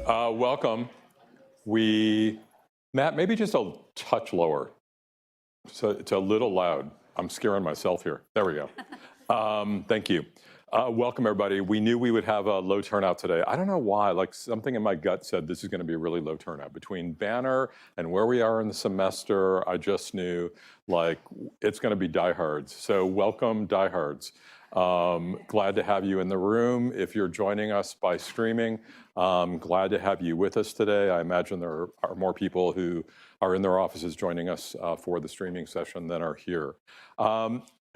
Welcome. Matt, maybe just a touch lower. So it's a little loud. I'm scaring myself here. There we go. Thank you. Welcome, everybody. We knew we would have a low turnout today. I don't know why, like something in my gut said this is going to be a really low turnout. Between Banner and where we are in the semester, I just knew like it's going to be diehards. So welcome, diehards. Glad to have you in the room. If you're joining us by streaming, glad to have you with us today. I imagine there are more people who are in their offices joining us for the streaming session than are here.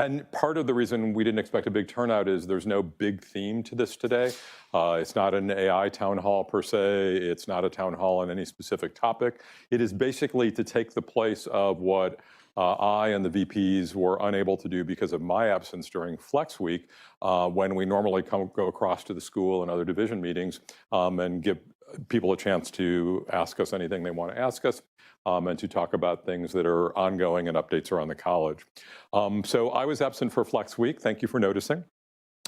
And part of the reason we didn't expect a big turnout is there's no big theme to this today. It's not an AI town hall per se. It's not a town hall on any specific topic. It is basically to take the place of what I and the VPs were unable to do because of my absence during Flex Week, when we normally go across to the school and other division meetings and give people a chance to ask us anything they want to ask us, and to talk about things that are ongoing and updates around the college. So I was absent for Flex Week. Thank you for noticing.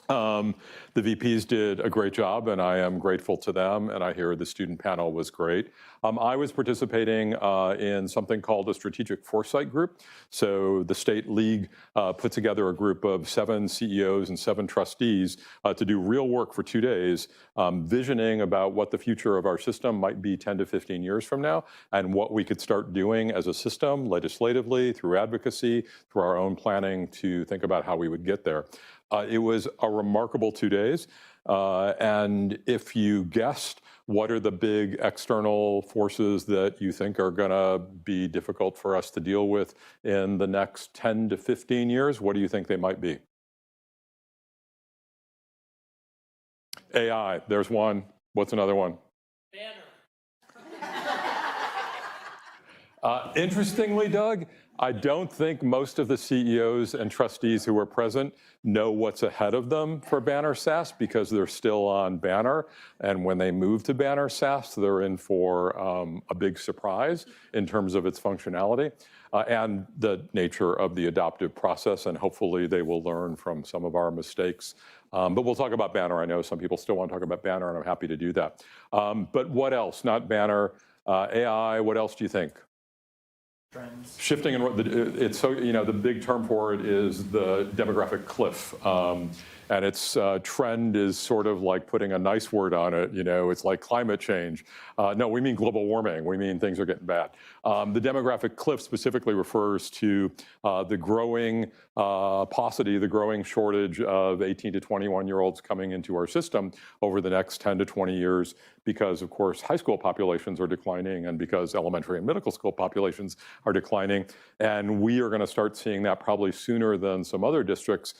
The VPs did a great job, and I am grateful to them, and I hear the student panel was great. I was participating in something called a strategic foresight group. So the state league put together a group of 7 CEOs and 7 trustees to do real work for 2 days, visioning about what the future of our system might be 10 to 15 years from now, and what we could start doing as a system, legislatively, through advocacy, through our own planning to think about how we would get there. It was a remarkable 2 days. And if you guessed what are the big external forces that you think are going to be difficult for us to deal with in the next 10 to 15 years, what do you think they might be? AI, there's one. What's another one? Banner. Interestingly, Doug, I don't think most of the CEOs and trustees who were present know what's ahead of them for Banner SaaS because they're still on Banner. And when they move to Banner SaaS, they're in for a big surprise in terms of its functionality and the nature of the adoptive process. And hopefully they will learn from some of our mistakes. But we'll talk about Banner. I know some people still want to talk about Banner, and I'm happy to do that. But what else? Not Banner, AI, what else do you think? Trends. Shifting, and it's so, the big term for it is the demographic cliff. And its trend is sort of like putting a nice word on it. It's like climate change. No, we mean global warming. We mean things are getting bad. The demographic cliff specifically refers to the growing paucity, the growing shortage of 18 to 21-year-olds coming into our system over the next 10 to 20 years because, of course, high school populations are declining and because elementary and middle school populations are declining. And we are going to start seeing that probably sooner than some other districts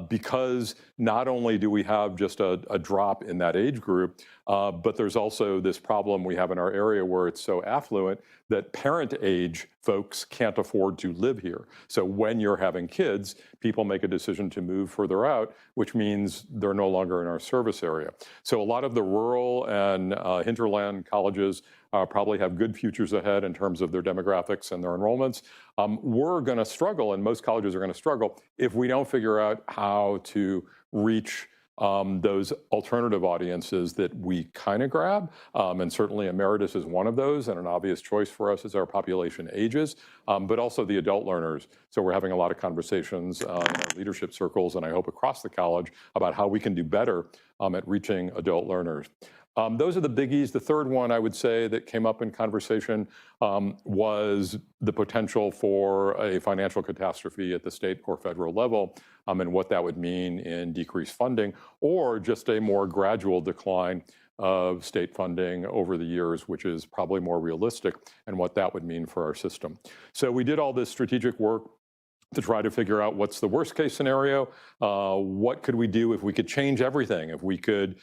because not only do we have just a drop in that age group, but there's also this problem we have in our area where it's so affluent that parent age folks can't afford to live here. So when you're having kids, people make a decision to move further out, which means they're no longer in our service area. So a lot of the rural and hinterland colleges probably have good futures ahead in terms of their demographics and their enrollments. We're going to struggle, and most colleges are going to struggle, if we don't figure out how to reach those alternative audiences that we kind of grab. And certainly Emeritus is one of those, and an obvious choice for us as our population ages, but also the adult learners. So we're having a lot of conversations in our leadership circles, and I hope across the college, about how we can do better at reaching adult learners. Those are the biggies. The third one I would say that came up in conversation was the potential for a financial catastrophe at the state or federal level, and what that would mean in decreased funding or just a more gradual decline of state funding over the years, which is probably more realistic, and what that would mean for our system. So we did all this strategic work to try to figure out what's the worst case scenario, what could we do if we could change everything, if we could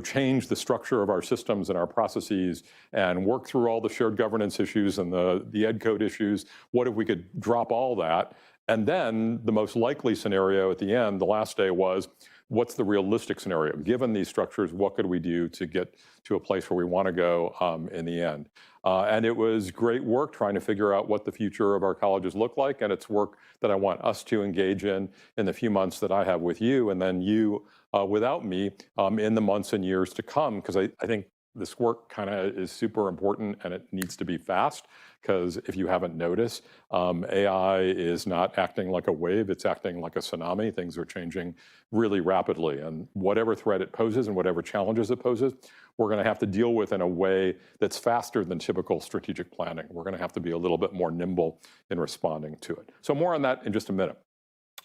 change the structure of our systems and our processes and work through all the shared governance issues and the ed code issues, what if we could drop all that? And then the most likely scenario at the end, the last day, was what's the realistic scenario? Given these structures, what could we do to get to a place where we want to go in the end? And it was great work trying to figure out what the future of our colleges look like, and it's work that I want us to engage in the few months that I have with you, and then you without me in the months and years to come, because I think this work kind of is super important and it needs to be fast, because if you haven't noticed, AI is not acting like a wave, it's acting like a tsunami. Things are changing really rapidly, and whatever threat it poses and whatever challenges it poses, we're going to have to deal with in a way that's faster than typical strategic planning. We're going to have to be a little bit more nimble in responding to it. So more on that in just a minute.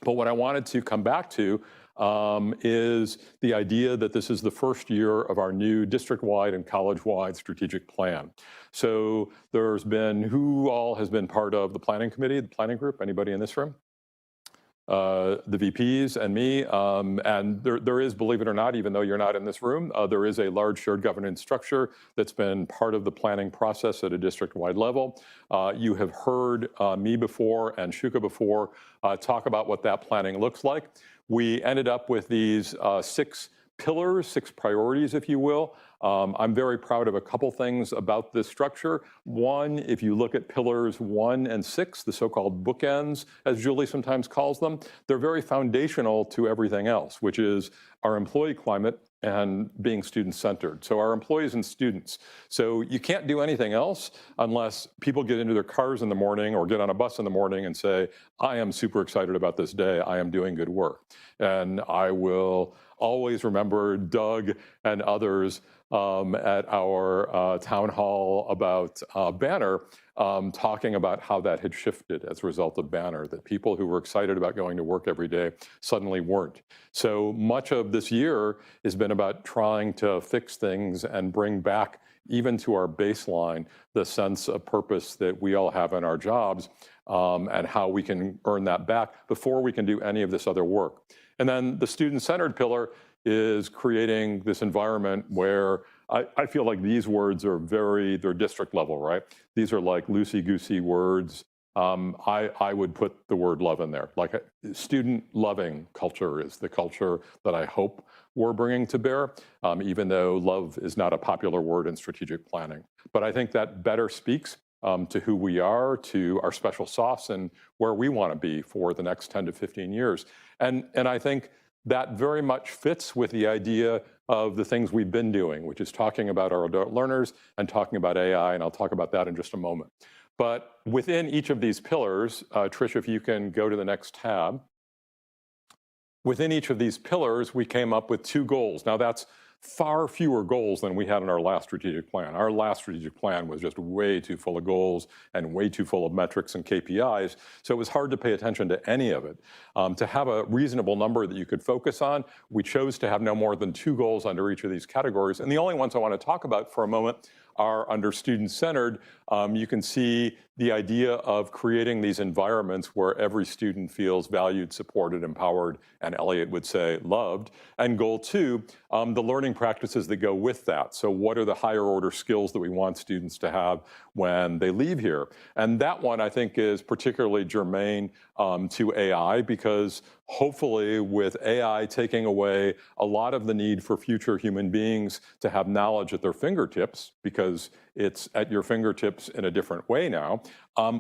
But what I wanted to come back to is the idea that this is the first year of our new district-wide and college-wide strategic plan. So there's been, who all has been part of the planning committee, the planning group? Anybody in this room? The VPs and me, and there is, believe it or not, even though you're not in this room, there is a large shared governance structure that's been part of the planning process at a district-wide level. You have heard me before and Shuka before talk about what that planning looks like. We ended up with these 6 pillars, 6 priorities, if you will. I'm very proud of a couple things about this structure. One, if you look at pillars 1 and 6, the so-called bookends, as Julie sometimes calls them, they're very foundational to everything else, which is our employee climate and being student-centered. So our employees and students. So you can't do anything else unless people get into their cars in the morning or get on a bus in the morning and say, I am super excited about this day, I am doing good work. And I will always remember Doug and others at our town hall about Banner, talking about how that had shifted as a result of Banner, that people who were excited about going to work every day suddenly weren't. So much of this year has been about trying to fix things and bring back, even to our baseline, the sense of purpose that we all have in our jobs, and how we can earn that back before we can do any of this other work. And then the student-centered pillar is creating this environment where I feel like these words are they're district level, right? These are like loosey-goosey words. I would put the word love in there. Like student-loving culture is the culture that I hope we're bringing to bear, even though love is not a popular word in strategic planning. But I think that better speaks to who we are, to our special sauce, and where we want to be for the next 10 to 15 years. And I think that very much fits with the idea of the things we've been doing, which is talking about our adult learners and talking about AI, and I'll talk about that in just a moment. But within each of these pillars, Trish, if you can go to the next tab, within each of these pillars, we came up with 2 goals. Now that's far fewer goals than we had in our last strategic plan. Our last strategic plan was just way too full of goals and way too full of metrics and KPIs, so it was hard to pay attention to any of it. To have a reasonable number that you could focus on, we chose to have no more than 2 goals under each of these categories, and the only ones I want to talk about for a moment are under student-centered. You can see the idea of creating these environments where every student feels valued, supported, empowered, and Elliot would say loved. And goal 2, the learning practices that go with that. So what are the higher order skills that we want students to have when they leave here? And that one I think is particularly germane to AI, because hopefully with AI taking away a lot of the need for future human beings to have knowledge at their fingertips, because it's at your fingertips in a different way now,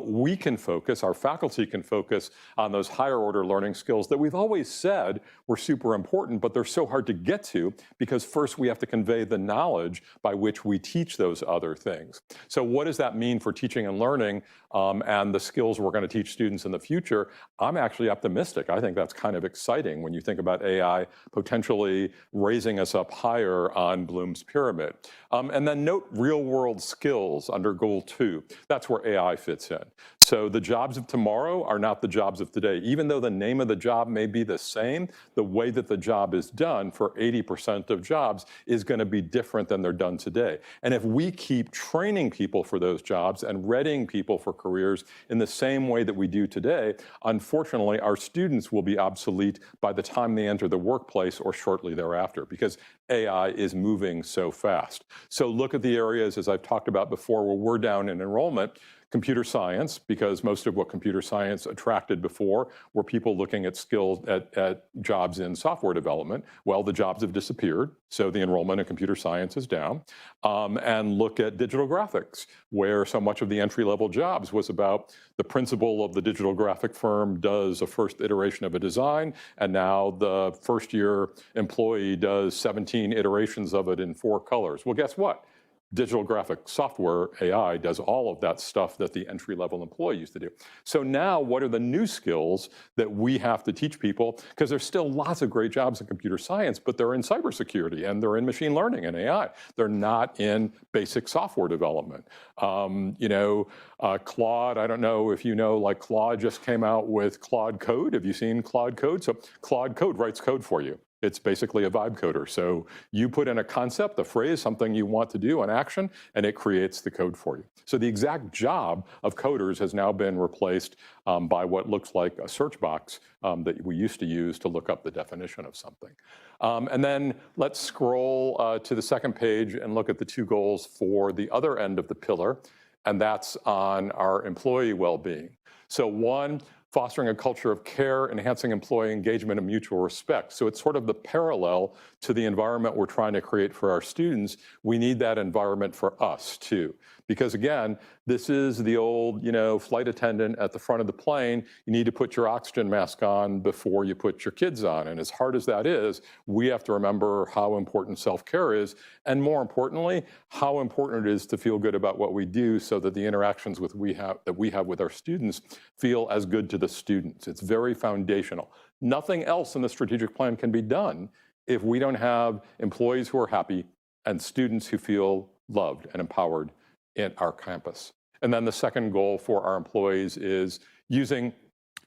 we can focus, our faculty can focus on those higher order learning skills that we've always said were super important, but they're so hard to get to because first we have to convey the knowledge by which we teach those other things. So what does that mean for teaching and learning and the skills we're going to teach students in the future? I'm actually optimistic. I think that's kind of exciting when you think about AI potentially raising us up higher on Bloom's pyramid. And then note real world skills under goal 2. That's where AI fits in. So the jobs of tomorrow are not the jobs of today. Even though the name of the job may be the same, the way that the job is done for 80% of jobs is going to be different than they're done today. And if we keep training people for those jobs and readying people for careers in the same way that we do today, unfortunately, our students will be obsolete by the time they enter the workplace or shortly thereafter, because AI is moving so fast. So look at the areas, as I've talked about before, where we're down in enrollment. Computer science, because most of what computer science attracted before were people looking at skills at jobs in software development. Well, the jobs have disappeared, so the enrollment in computer science is down. And look at digital graphics, where so much of the entry-level jobs was about the principal of the digital graphic firm does a first iteration of a design, and now the first-year employee does 17 iterations of it in 4 colors. Well, guess what? digital graphic software, AI, does all of that stuff that the entry-level employee used to do. So now what are the new skills that we have to teach people? Because there's still lots of great jobs in computer science, but they're in cybersecurity and they're in machine learning and AI. They're not in basic software development. Claude, I don't know if you know, like Claude just came out with Claude Code. Have you seen Claude Code? So Claude Code writes code for you. It's basically a vibe coder. So you put in a concept, a phrase, something you want to do, an action, and it creates the code for you. So the exact job of coders has now been replaced by what looks like a search box that we used to use to look up the definition of something. And then let's scroll to the second page and look at the two goals for the other end of the pillar, and that's on our employee well-being. So one, fostering a culture of care, enhancing employee engagement and mutual respect. So it's sort of the parallel to the environment we're trying to create for our students. We need that environment for us too. Because again, this is the old, flight attendant at the front of the plane. You need to put your oxygen mask on before you put your kids on. And as hard as that is, we have to remember how important self-care is. And more importantly, how important it is to feel good about what we do so that the interactions that we have with our students feel as good to the students. It's very foundational. Nothing else in the strategic plan can be done if we don't have employees who are happy and students who feel loved and empowered in our campus. And then the second goal for our employees is using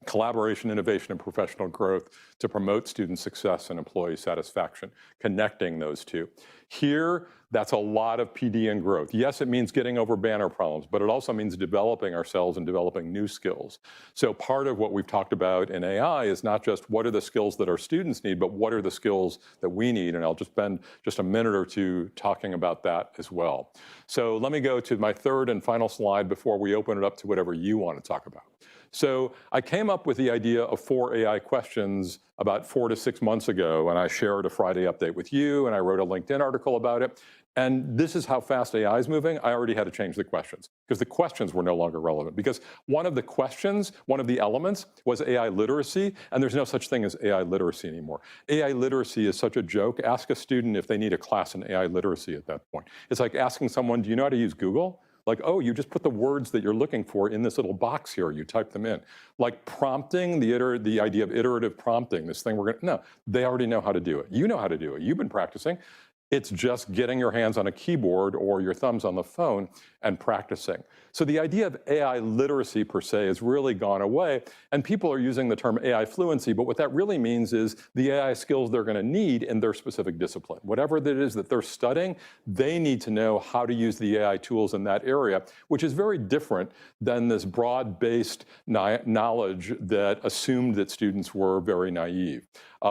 collaboration, innovation, and professional growth to promote student success and employee satisfaction, connecting those two. Here, that's a lot of PD and growth. Yes, it means getting over banner problems, but it also means developing ourselves and developing new skills. So part of what we've talked about in AI is not just what are the skills that our students need, but what are the skills that we need, and I'll just spend just a minute or two talking about that as well. So let me go to my third and final slide before we open it up to whatever you want to talk about. So I came up with the idea of 4 AI questions about 4 to 6 months ago, and I shared a Friday update with you, and I wrote a LinkedIn article about it. And this is how fast AI is moving. I already had to change the questions because the questions were no longer relevant. Because one of the questions, one of the elements was AI literacy, and there's no such thing as AI literacy anymore. AI literacy is such a joke. Ask a student if they need a class in AI literacy at that point. It's like asking someone, do you know how to use Google? Like, oh, you just put the words that you're looking for in this little box here, you type them in. Like prompting, the idea of iterative prompting, this thing no, they already know how to do it. You know how to do it, you've been practicing. It's just getting your hands on a keyboard or your thumbs on the phone and practicing. So the idea of AI literacy per se has really gone away, and people are using the term AI fluency, but what that really means is the AI skills they're gonna need in their specific discipline. Whatever that is that they're studying, they need to know how to use the AI tools in that area, which is very different than this broad-based knowledge that assumed that students were very naive.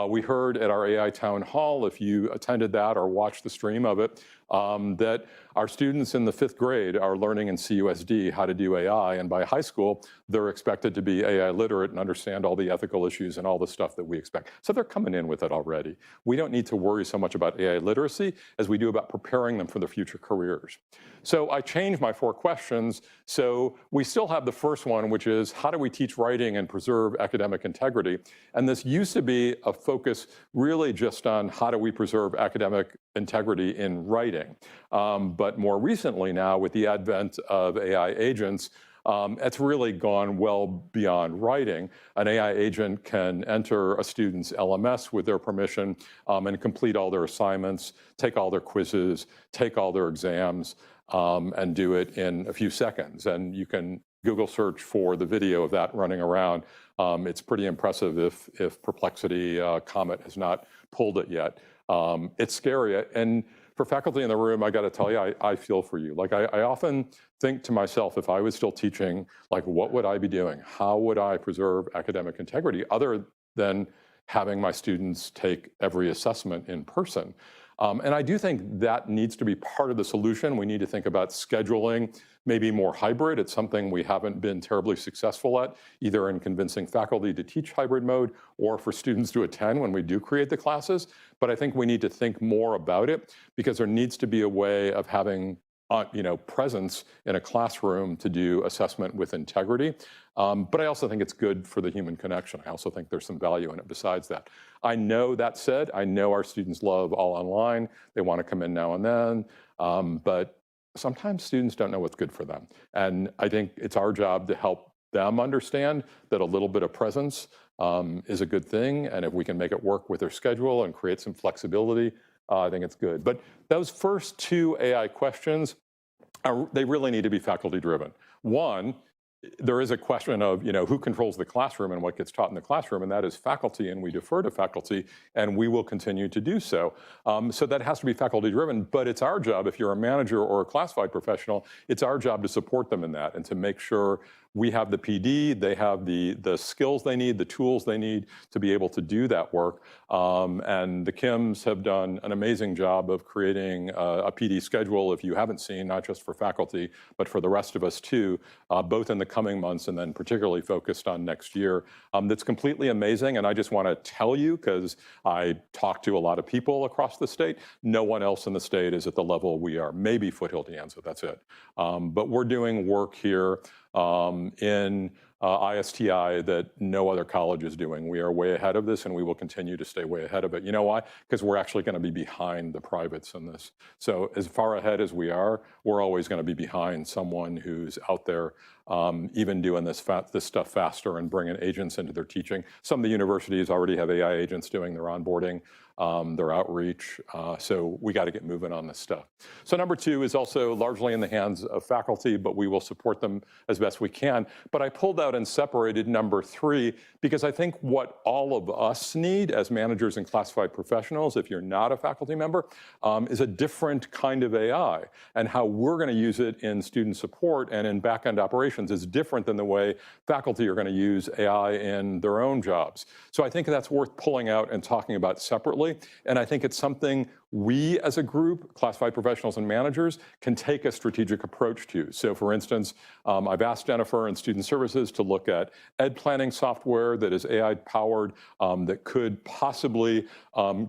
We heard at our AI Town Hall, if you attended that or watched the stream of it, that our students in the 5th grade are learning in CUSD how to do AI, and by high school, they're expected to be AI literate and understand all the ethical issues and all the stuff that we expect. So they're coming in with it already. We don't need to worry so much about AI literacy as we do about preparing them for their future careers. So I changed my 4 questions. So we still have the first one, which is how do we teach writing and preserve academic integrity? And this used to be a focus really just on how do we preserve academic integrity in writing. But more recently now, with the advent of AI agents, it's really gone well beyond writing. An AI agent can enter a student's LMS with their permission and complete all their assignments, take all their quizzes, take all their exams, and do it in a few seconds. And you can Google search for the video of that running around. It's pretty impressive if Perplexity Comet has not pulled it yet. It's scary. And for faculty in the room, I got to tell you, I feel for you. Like I often think to myself, if I was still teaching, like what would I be doing? How would I preserve academic integrity other than having my students take every assessment in person? And I do think that needs to be part of the solution. We need to think about scheduling, maybe more hybrid. It's something we haven't been terribly successful at, either in convincing faculty to teach hybrid mode or for students to attend when we do create the classes. But I think we need to think more about it because there needs to be a way of having presence in a classroom to do assessment with integrity. But I also think it's good for the human connection. I also think there's some value in it besides that. I know that said, I know our students love all online. They want to come in now and then. But sometimes students don't know what's good for them. And I think it's our job to help them understand that a little bit of presence is a good thing. And if we can make it work with their schedule and create some flexibility, I think it's good. But those first two AI questions, they really need to be faculty driven. One, there is a question of, who controls the classroom and what gets taught in the classroom, and that is faculty, and we defer to faculty, and we will continue to do so. So that has to be faculty driven, but it's our job, if you're a manager or a classified professional, it's our job to support them in that and to make sure we have the PD, they have the skills they need, the tools they need to be able to do that work. And the Kims have done an amazing job of creating a PD schedule, if you haven't seen, not just for faculty, but for the rest of us too, both in the coming months and then particularly focused on next year. That's completely amazing. And I just want to tell you, because I talk to a lot of people across the state, no one else in the state is at the level we are. Maybe Foothill DeAnza, that's it. But we're doing work here in ISTI that no other college is doing. We are way ahead of this, and we will continue to stay way ahead of it. You know why? Because we're actually going to be behind the privates in this. So as far ahead as we are, we're always going to be behind someone who's out there even doing this stuff faster and bringing agents into their teaching. Some of the universities already have AI agents doing their onboarding, their outreach. So we got to get moving on this stuff. So number two is also largely in the hands of faculty, but we will support them as best we can. But I pulled out and separated number three because I think what all of us need as managers and classified professionals, if you're not a faculty member, is a different kind of AI. And how we're going to use it in student support and in back-end operations is different than the way faculty are going to use AI in their own jobs. So I think that's worth pulling out and talking about separately. And I think it's something we as a group, classified professionals and managers, can take a strategic approach to. So for instance, I've asked Jennifer in Student Services to look at ed planning software that is AI powered, that could possibly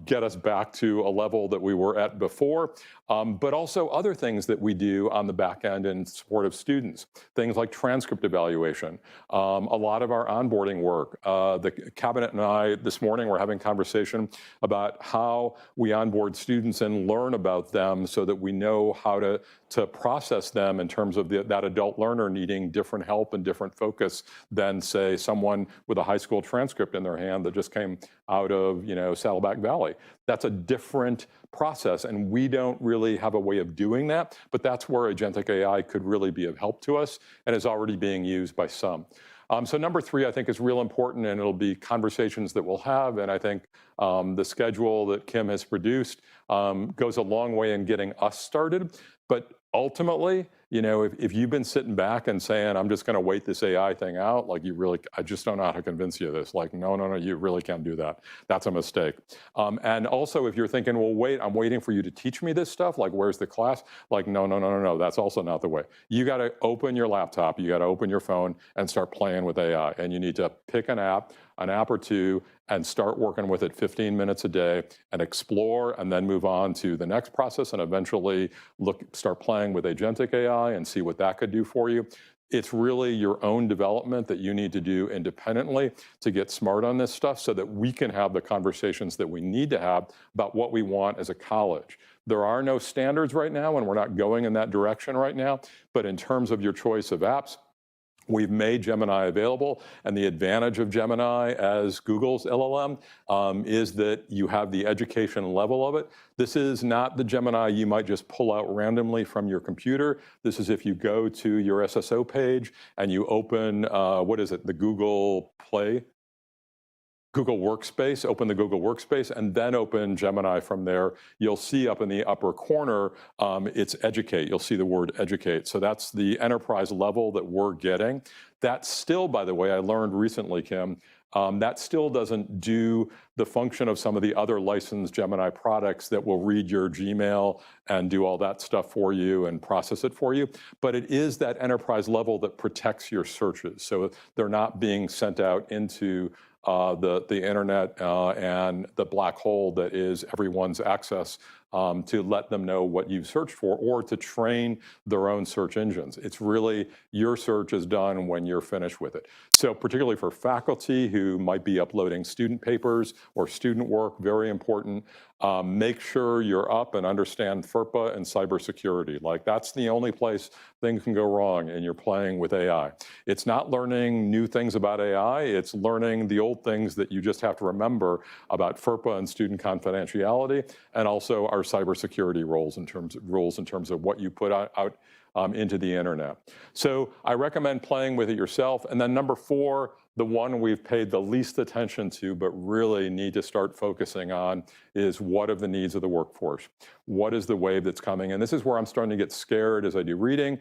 get us back to a level that we were at before, but also other things that we do on the back end in support of students, things like transcript evaluation, a lot of our onboarding work. The cabinet and I this morning were having conversation about how we onboard students and learn about them so that we know how to process them in terms of that adult learner needing different help and different focus than, say, someone with a high school transcript in their hand that just came out of, Saddleback Valley. That's a different process, and we don't really have a way of doing that, but that's where agentic AI could really be of help to us and is already being used by some. So number three, I think, is real important, and it'll be conversations that we'll have. And I think the schedule that Kim has produced goes a long way in getting us started. But ultimately, if you've been sitting back and saying, I'm just going to wait this AI thing out, I just don't know how to convince you of this. No, you really can't do that. That's a mistake. And also, if you're thinking, well, wait, I'm waiting for you to teach me this stuff, where's the class? No, that's also not the way. You got to open your laptop, you got to open your phone and start playing with AI. And you need to pick an app or two, and start working with it 15 minutes a day and explore, and then move on to the next process and eventually start playing with agentic AI and see what that could do for you. It's really your own development that you need to do independently to get smart on this stuff so that we can have the conversations that we need to have about what we want as a college. There are no standards right now, and we're not going in that direction right now, but in terms of your choice of apps, we've made Gemini available, and the advantage of Gemini as Google's LLM is that you have the education level of it. This is not the Gemini you might just pull out randomly from your computer. This is if you go to your SSO page and you open, the Google Workspace, open the Google Workspace, and then open Gemini from there. You'll see up in the upper corner, it's educate. You'll see the word educate. So that's the enterprise level that we're getting. That still, by the way, I learned recently, Kim, that still doesn't do the function of some of the other licensed Gemini products that will read your Gmail and do all that stuff for you and process it for you. But it is that enterprise level that protects your searches. So they're not being sent out into the internet and the black hole that is everyone's access to let them know what you've searched for or to train their own search engines. It's really your search is done when you're finished with it. So particularly for faculty who might be uploading student papers or student work, very important, make sure you're up and understand FERPA and cybersecurity. Like that's the only place things can go wrong and you're playing with AI. It's not learning new things about AI, it's learning the old things that you just have to remember about FERPA and student confidentiality, and also our cybersecurity rules in terms of what you put out into the internet. So I recommend playing with it yourself. And then number 4, the one we've paid the least attention to, but really need to start focusing on is what are the needs of the workforce? What is the wave that's coming? And this is where I'm starting to get scared as I do reading,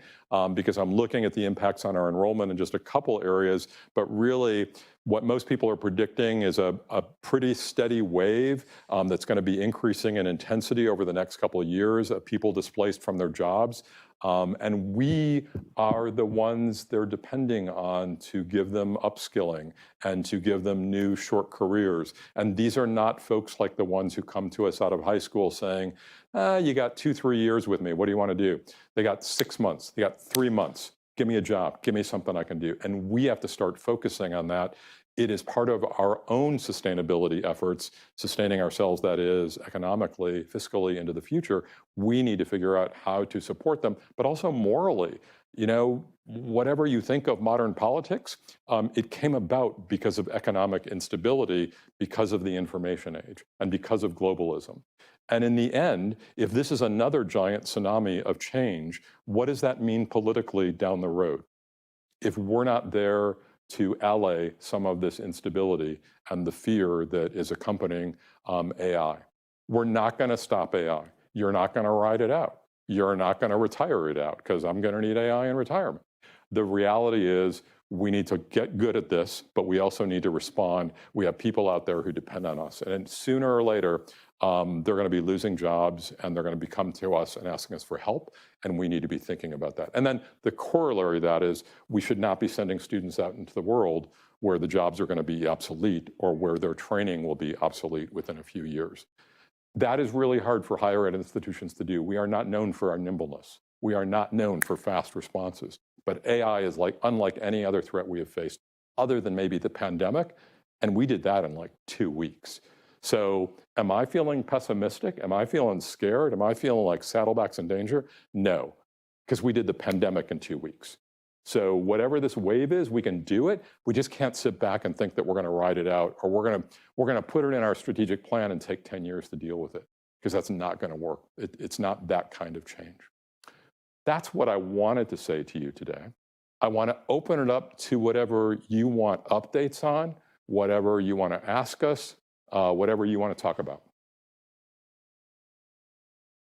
because I'm looking at the impacts on our enrollment in just a couple areas, but really what most people are predicting is a pretty steady wave that's going to be increasing in intensity over the next couple of years of people displaced from their jobs. And we are the ones they're depending on to give them upskilling and to give them new short careers. And these are not folks like the ones who come to us out of high school saying, you got 2-3 years with me, what do you want to do? They got 6 months, they got 3 months. Give me a job, give me something I can do. And we have to start focusing on that. It is part of our own sustainability efforts, sustaining ourselves, that is, economically, fiscally into the future. We need to figure out how to support them, but also morally. You know, whatever you think of modern politics, it came about because of economic instability, because of the information age, and because of globalism. And in the end, if this is another giant tsunami of change, what does that mean politically down the road? If we're not there to allay some of this instability and the fear that is accompanying AI. We're not going to stop AI. You're not going to ride it out. You're not going to retire it out because I'm going to need AI in retirement. The reality is we need to get good at this, but we also need to respond. We have people out there who depend on us. And sooner or later, they're going to be losing jobs and they're going to come to us and asking us for help. And we need to be thinking about that. And then the corollary of that is we should not be sending students out into the world where the jobs are going to be obsolete or where their training will be obsolete within a few years. That is really hard for higher ed institutions to do. We are not known for our nimbleness. We are not known for fast responses. But AI is unlike any other threat we have faced, other than maybe the pandemic. And we did that in like 2 weeks. So am I feeling pessimistic? Am I feeling scared? Am I feeling like Saddleback's in danger? No, because we did the pandemic in 2 weeks. So whatever this wave is, we can do it. We just can't sit back and think that we're going to ride it out, or we're going to put it in our strategic plan and take 10 years to deal with it, because that's not going to work. It's not that kind of change. That's what I wanted to say to you today. I want to open it up to whatever you want updates on, whatever you want to ask us, whatever you want to talk about.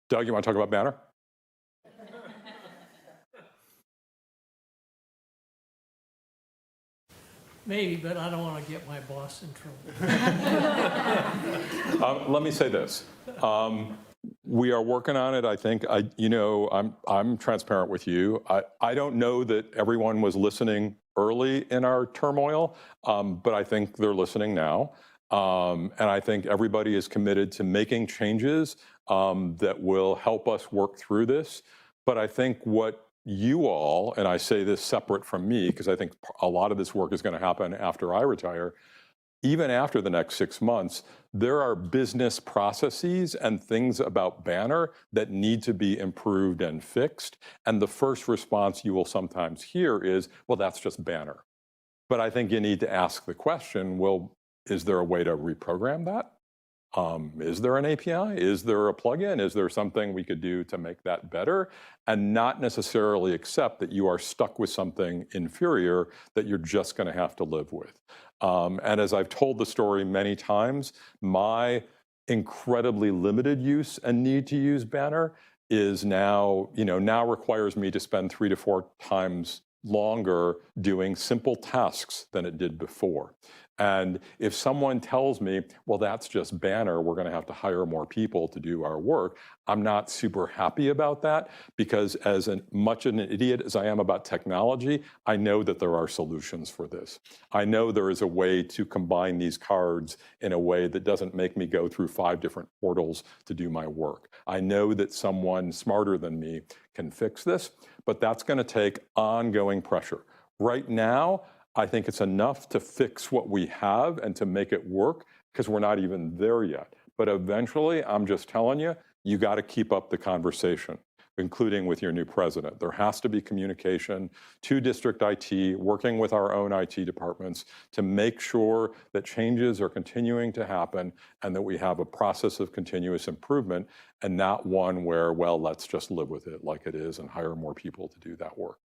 Doug, you want to talk about Banner? Maybe, but I don't want to get my boss in trouble. Let me say this. We are working on it. I think, I'm transparent with you. I don't know that everyone was listening early in our turmoil, but I think they're listening now. And I think everybody is committed to making changes that will help us work through this. But I think what you all, and I say this separate from me, because I think a lot of this work is going to happen after I retire, even after the next 6 months, there are business processes and things about Banner that need to be improved and fixed. And the first response you will sometimes hear is, well, that's just Banner. But I think you need to ask the question, well, is there a way to reprogram that? Is there an API? Is there a plugin? Is there something we could do to make that better? And not necessarily accept that you are stuck with something inferior that you're just going to have to live with. And as I've told the story many times, my incredibly limited use and need to use Banner is now requires me to spend 3 to 4 times longer doing simple tasks than it did before. And if someone tells me, well, that's just banner, we're going to have to hire more people to do our work, I'm not super happy about that, because as much an idiot as I am about technology, I know that there are solutions for this. I know there is a way to combine these cards in a way that doesn't make me go through 5 different portals to do my work. I know that someone smarter than me can fix this, but that's going to take ongoing pressure. Right now, I think it's enough to fix what we have and to make it work, because we're not even there yet. But eventually, I'm just telling you, you got to keep up the conversation, including with your new president. There has to be communication to district IT, working with our own IT departments to make sure that changes are continuing to happen and that we have a process of continuous improvement, and not one where, well, let's just live with it like it is and hire more people to do that work.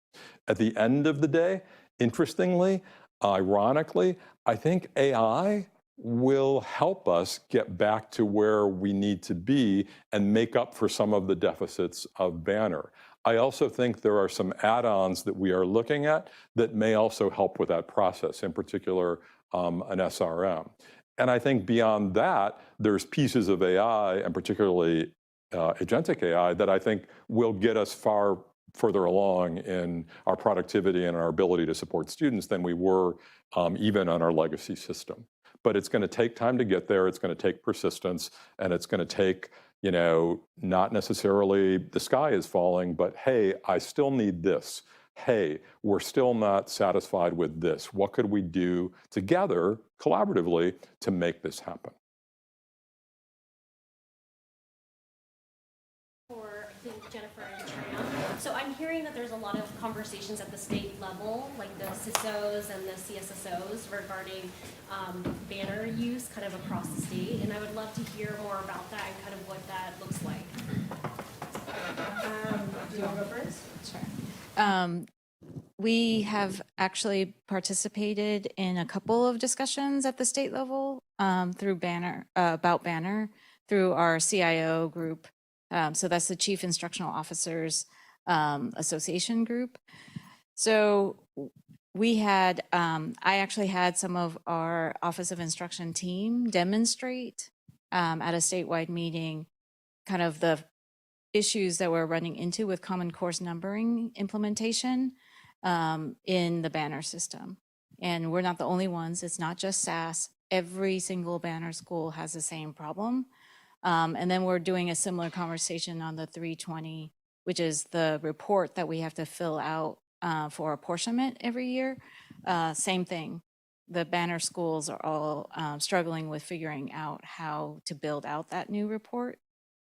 At the end of the day, interestingly, ironically, I think AI will help us get back to where we need to be and make up for some of the deficits of Banner. I also think there are some add-ons that we are looking at that may also help with that process, in particular, an SRM. And I think beyond that, there's pieces of AI, and particularly agentic AI, that I think will get us far further along in our productivity and our ability to support students than we were even on our legacy system. But it's going to take time to get there. It's going to take persistence, and it's going to take, you know, not necessarily the sky is falling, but hey, I still need this. Hey, we're still not satisfied with this. What could we do together, collaboratively, to make this happen? For, I think, Jennifer and Trina. So I'm hearing that there's a lot of conversations at the state level, like the CISOs and the CSSOs, regarding banner use kind of across the state. And I would love to hear more about that and kind of what that looks like. Do you want to go first? Sure. We have actually participated in a couple of discussions at the state level through Banner, about Banner, through our CIO group. So that's the Chief Instructional Officers Association group. So we had, I actually had some of our Office of Instruction team demonstrate at a statewide meeting kind of the issues that we're running into with Common Course numbering implementation in the Banner system. And we're not the only ones. It's not just SAS. Every single Banner school has the same problem. And then we're doing a similar conversation on the 320, which is the report that we have to fill out for apportionment every year. Same thing. The Banner schools are all struggling with figuring out how to build out that new report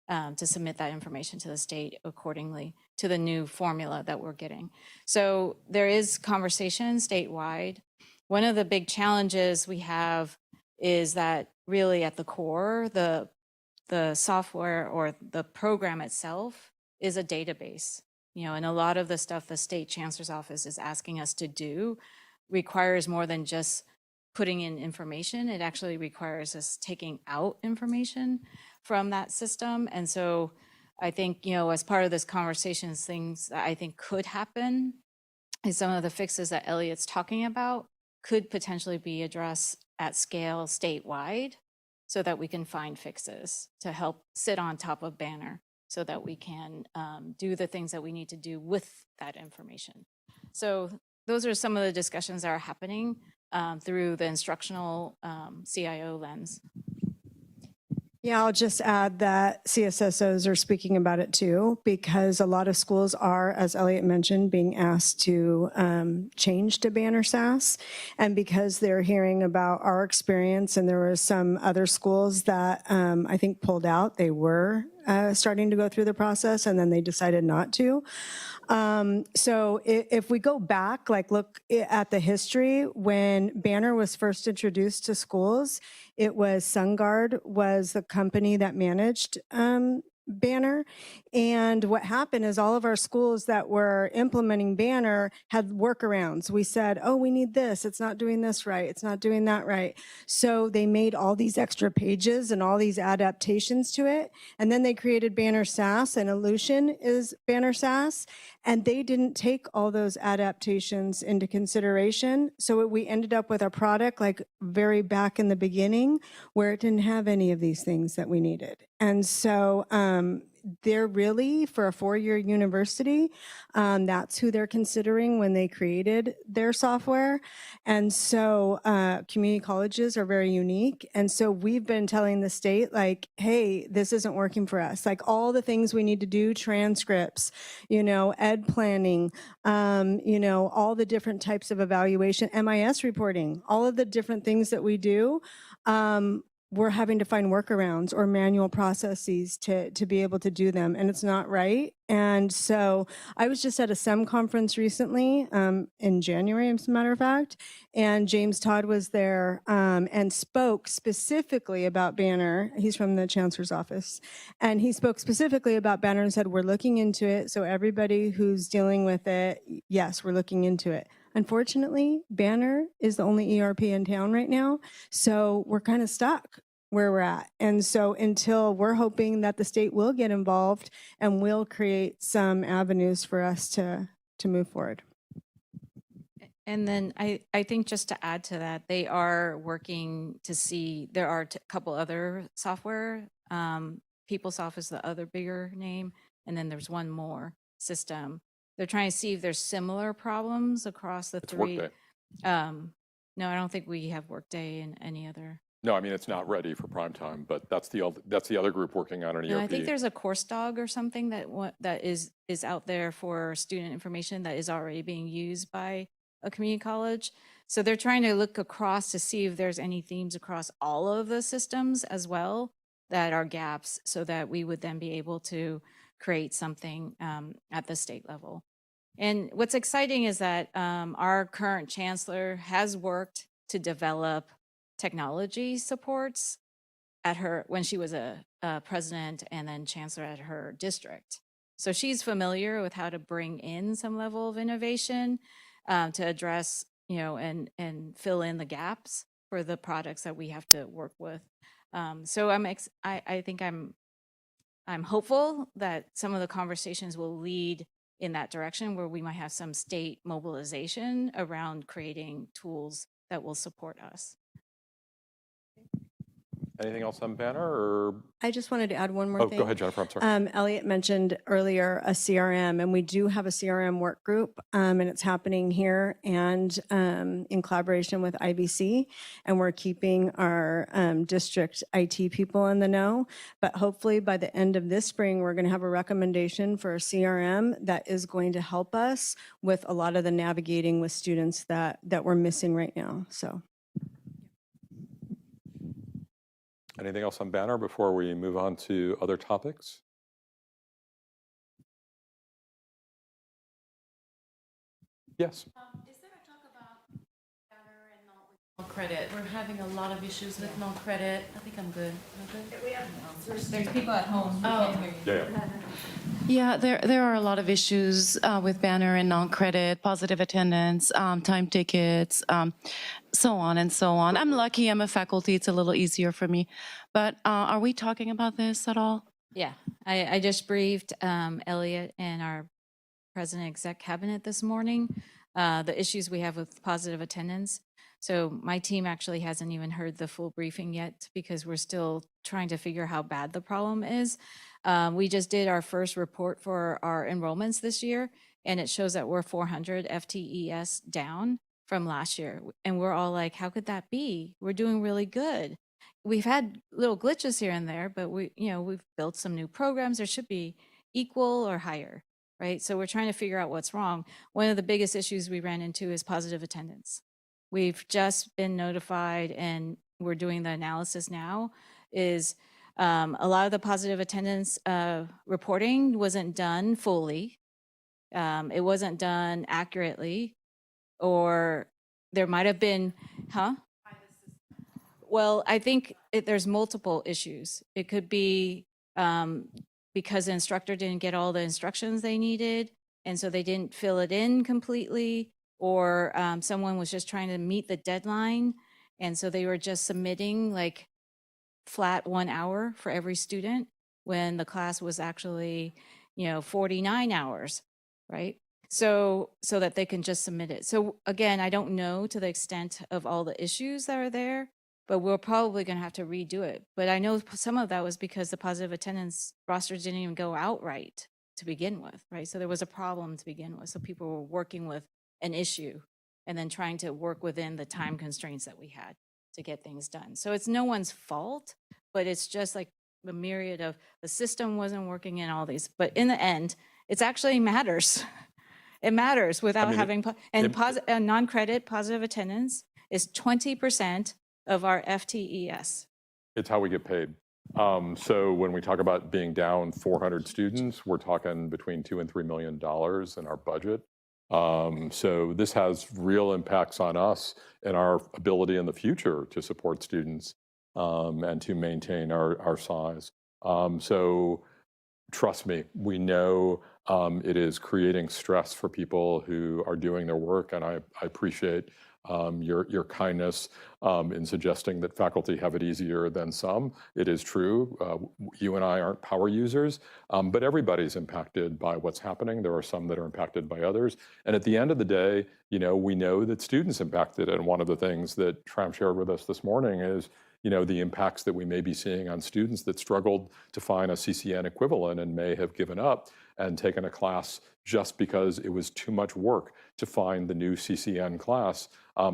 to submit that information to the state accordingly to the new formula that we're getting. So there is conversation statewide. One of the big challenges we have is that really at the core, the software or the program itself is a database, you know, and a lot of the stuff the state chancellor's office is asking us to do requires more than just putting in information. It actually requires us taking out information from that system. And so I think, you know, as part of this conversation, things that I think could happen is some of the fixes that Elliot's talking about could potentially be addressed at scale statewide so that we can find fixes to help sit on top of Banner so that we can do the things that we need to do with that information. So those are some of the discussions that are happening through the instructional CIO lens. Yeah, I'll just add that CSSOs are speaking about it too, because a lot of schools are, as Elliot mentioned, being asked to change to Banner SAS. And because they're hearing about our experience, and there were some other schools that I think pulled out, they were starting to go through the process, and then they decided not to. So if we go back, like look at the history, when Banner was first introduced to schools, it was SunGard was the company that managed Banner. And what happened is all of our schools that were implementing Banner had workarounds. We said, oh, we need this. It's not doing this right. It's not doing that right. So they made all these extra pages and all these adaptations to it. And then they created Banner SAS, and Illusion is Banner SAS. And they didn't take all those adaptations into consideration. So we ended up with a product like very back in the beginning where it didn't have any of these things that we needed. And so they're really, for a 4-year university, that's who they're considering when they created their software. And so community colleges are very unique. And so we've been telling the state, like, hey, this isn't working for us. Like all the things we need to do, transcripts, ed planning, all the different types of evaluation, MIS reporting, all of the different things that we do, we're having to find workarounds or manual processes to be able to do them, and it's not right. And so I was just at a SEM conference recently in January, as a matter of fact, and James Todd was there and spoke specifically about Banner. He's from the Chancellor's office, and he spoke specifically about Banner and said, we're looking into it. So everybody who's dealing with it, yes, we're looking into it. Unfortunately, Banner is the only ERP in town right now, so we're kind of stuck where we're at. And so until we're hoping that the state will get involved and will create some avenues for us to move forward. And then I think just to add to that, they are working to see, there are a couple other software. PeopleSoft is the other bigger name, and then there's one more system. They're trying to see if there's similar problems across the It's three. Workday. No, I don't think we have Workday and any other. No, I mean, it's not ready for prime time, but that's the other group working on an ERP. No, I think there's a course dog or something that is out there for student information that is already being used by a community college. So they're trying to look across to see if there's any themes across all of the systems as well that are gaps, so that we would then be able to create something at the state level. And what's exciting is that our current chancellor has worked to develop technology supports at her, when she was a president and then chancellor at her district. So she's familiar with how to bring in some level of innovation to address, and fill in the gaps for the products that we have to work with. So I think I'm hopeful that some of the conversations will lead in that direction, where we might have some state mobilization around creating tools that will support us. Anything else on Banner, or? I just wanted to add one more thing. Go ahead, Jennifer, I'm sorry. Elliot mentioned earlier a CRM, and we do have a CRM work group, and it's happening here and in collaboration with IVC, and we're keeping our district IT people in the know. But hopefully by the end of this spring, we're going to have a recommendation for a CRM that is going to help us with a lot of the navigating with students that we're missing right now. So. Anything else on Banner before we move on to other topics? Yes. Is there a talk about Banner and no credit? We're having a lot of issues with no credit. I think I'm good. There's people at home. Yeah. Yeah, there are a lot of issues with Banner and non-credit, positive attendance, time tickets, so on and so on. I'm lucky I'm a faculty. It's a little easier for me. But are we talking about this at all? Yeah, I just briefed Elliot and our president exec cabinet this morning, the issues we have with positive attendance. So my team actually hasn't even heard the full briefing yet, because we're still trying to figure how bad the problem is. We just did our first report for our enrollments this year, and it shows that we're 400 FTES down from last year. And we're all like, how could that be? We're doing really good. We've had little glitches here and there, but we've built some new programs. There should be equal or higher, right? So we're trying to figure out what's wrong. One of the biggest issues we ran into is positive attendance. We've just been notified, and we're doing the analysis now, is a lot of the positive attendance reporting wasn't done fully. It wasn't done accurately, or there might have been, Well, I think there's multiple issues. It could be because the instructor didn't get all the instructions they needed, and so they didn't fill it in completely, or someone was just trying to meet the deadline, and so they were just submitting like flat 1 hour for every student when the class was actually, 49 hours, right? So that they can just submit it. So again, I don't know to the extent of all the issues that are there, but we're probably going to have to redo it. But I know some of that was because the positive attendance rosters didn't even go out right to begin with, right? So there was a problem to begin with. So people were working with an issue and then trying to work within the time constraints that we had to get things done. So it's no one's fault, but it's just like the myriad of the system wasn't working and all these. But in the end, it actually matters. It matters without having, and non-credit positive attendance is 20% of our FTES. It's how we get paid. So when we talk about being down 400 students, we're talking between $2 and $3 million in our budget. So this has real impacts on us and our ability in the future to support students and to maintain our size. So trust me, we know it is creating stress for people who are doing their work, and I appreciate your kindness in suggesting that faculty have it easier than some. It is true. You and I aren't power users, but everybody's impacted by what's happening. There are some that are impacted by others. And at the end of the day, we know that students impacted. And one of the things that Tram shared with us this morning is the impacts that we may be seeing on students that struggled to find a CCN equivalent and may have given up and taken a class just because it was too much work to find the new CCN class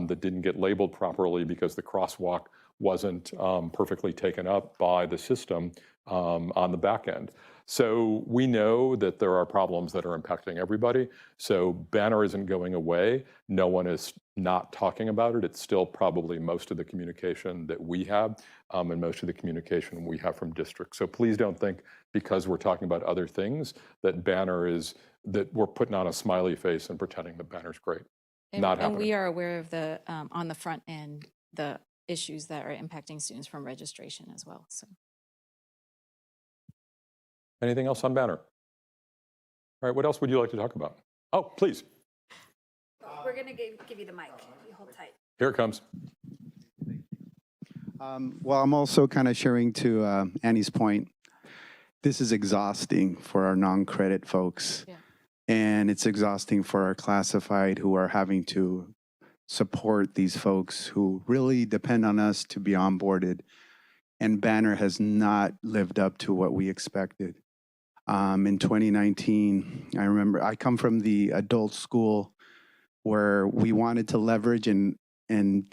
that didn't get labeled properly because the crosswalk wasn't perfectly taken up by the system on the back end. So we know that there are problems that are impacting everybody. So Banner isn't going away. No one is not talking about it. It's still probably most of the communication that we have and most of the communication we have from districts. So please don't think because we're talking about other things that that we're putting on a smiley face and pretending that Banner's great. Not happening. And we are aware of the, on the front end, the issues that are impacting students from registration as well, so. Anything else on Banner? All right, what else would you like to talk about? Oh, please. We're going to give you the mic. You hold tight. Here it comes. Well, I'm also kind of sharing to Annie's point. This is exhausting for our non-credit folks. Yeah. And it's exhausting for our classified who are having to support these folks who really depend on us to be onboarded. And Banner has not lived up to what we expected. In 2019, I remember I come from the adult school where we wanted to leverage and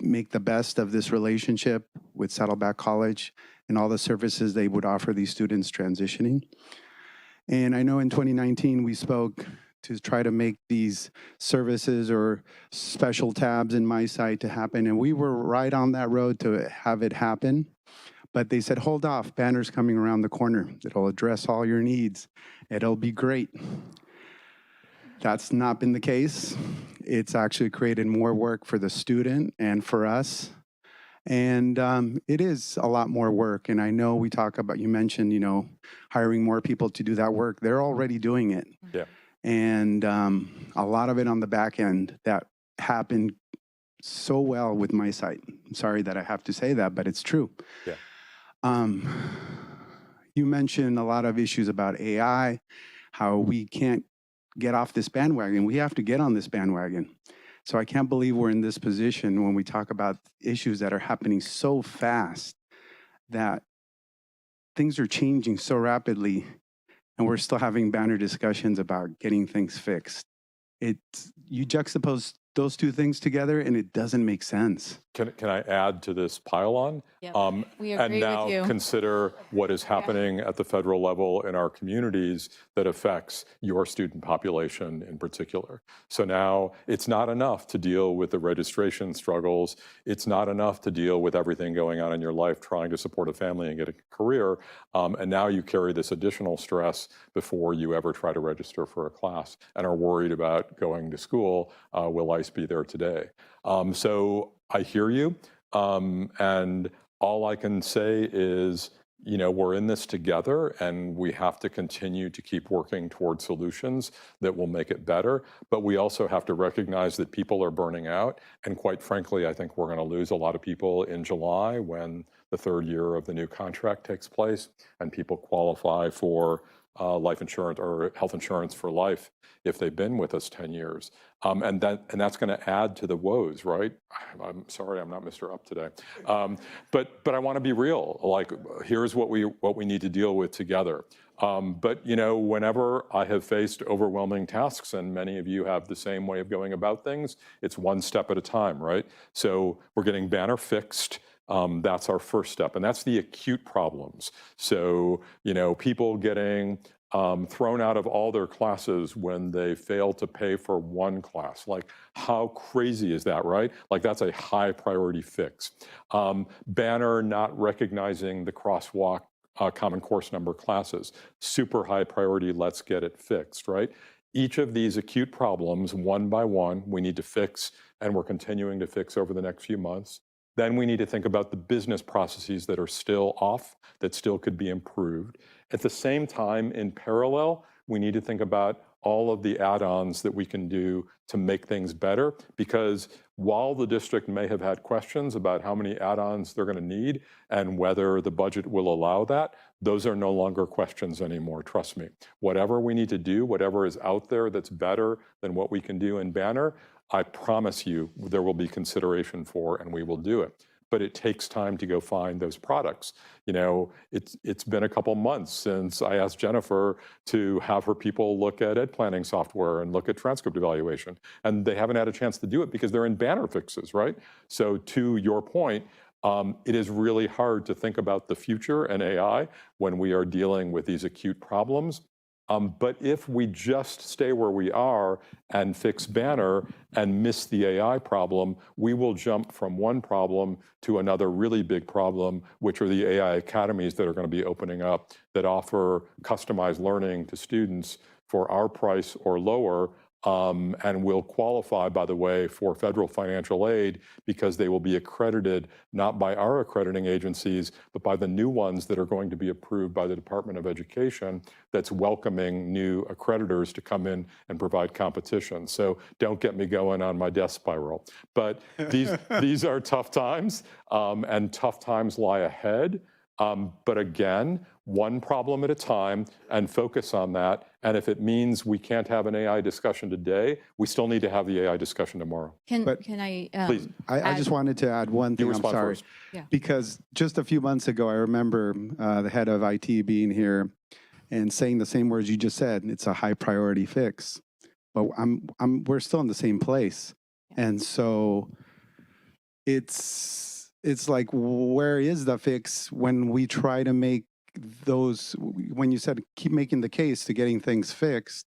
make the best of this relationship with Saddleback College and all the services they would offer these students transitioning. And I know in 2019, we spoke to try to make these services or special tabs in my site to happen. And we were right on that road to have it happen. But they said, hold off, Banner's coming around the corner. It'll address all your needs. It'll be great. That's not been the case. It's actually created more work for the student and for us. And it is a lot more work. And I know we talk about, you mentioned, hiring more people to do that work. They're already doing it. Yeah. And a lot of it on the back end that happened so well with my site. I'm sorry that I have to say that, but it's true. Yeah. You mentioned a lot of issues about AI, how we can't get off this bandwagon. We have to get on this bandwagon. So I can't believe we're in this position when we talk about issues that are happening so fast, that things are changing so rapidly, and we're still having Banner discussions about getting things fixed. You juxtapose those two things together and it doesn't make sense. Can I add to this pile-on? Yep. We agree And now with you. consider what is happening at the federal level in our communities that affects your student population in particular. So now it's not enough to deal with the registration struggles. It's not enough to deal with everything going on in your life, trying to support a family and get a career. And now you carry this additional stress before you ever try to register for a class and are worried about going to school. Will ICE be there today? So I hear you. And all I can say is we're in this together, and we have to continue to keep working towards solutions that will make it better. But we also have to recognize that people are burning out. And quite frankly, I think we're going to lose a lot of people in July when the third year of the new contract takes place and people qualify for life insurance or health insurance for life if they've been with us 10 years. And that's going to add to the woes, right? I'm sorry, I'm not Mr. Up today. But I want to be real. Like, here's what we need to deal with together. But whenever I have faced overwhelming tasks, and many of you have the same way of going about things, it's one step at a time, right? So we're getting Banner fixed. That's our first step, and that's the acute problems. So, people getting thrown out of all their classes when they fail to pay for one class. Like, how crazy is that, right? Like, that's a high priority fix. Banner not recognizing the crosswalk common course number classes. Super high priority, let's get it fixed, right? Each of these acute problems, one by one, we need to fix, and we're continuing to fix over the next few months. Then we need to think about the business processes that are still off, that still could be improved. At the same time, in parallel, we need to think about all of the add-ons that we can do to make things better, because while the district may have had questions about how many add-ons they're going to need and whether the budget will allow that, those are no longer questions anymore, trust me. Whatever we need to do, whatever is out there that's better than what we can do in Banner, I promise you there will be consideration for, and we will do it. But it takes time to go find those products. It's been a couple months since I asked Jennifer to have her people look at ed planning software and look at transcript evaluation. And they haven't had a chance to do it because they're in Banner fixes, right? So to your point, it is really hard to think about the future and AI when we are dealing with these acute problems. But if we just stay where we are and fix Banner and miss the AI problem, we will jump from one problem to another really big problem, which are the AI academies that are going to be opening up that offer customized learning to students for our price or lower, and will qualify, by the way, for federal financial aid because they will be accredited not by our accrediting agencies, but by the new ones that are going to be approved by the Department of Education that's welcoming new accreditors to come in and provide competition. So don't get me going on my death spiral. But these are tough times, and tough times lie ahead. But again, one problem at a time and focus on that. And if it means we can't have an AI discussion today, we still need to have the AI discussion tomorrow. Can I? Please. I just wanted to add one thing, I'm sorry. First. Yeah. Because just a few months ago, I remember the head of IT being here and saying the same words you just said. It's a high priority fix. But we're still in the same place. And so it's like, where is the fix when we try to make those, when you said keep making the case to getting things fixed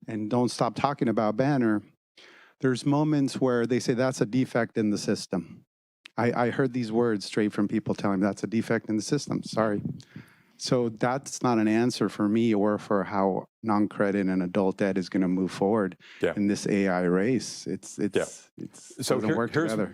and don't stop talking about Banner, there's moments where they say that's a defect in the system. I heard these words straight from people telling me that's a defect in the system, sorry. So that's not an answer for me or for how non-credit and adult ed is going to move forward in this AI race. So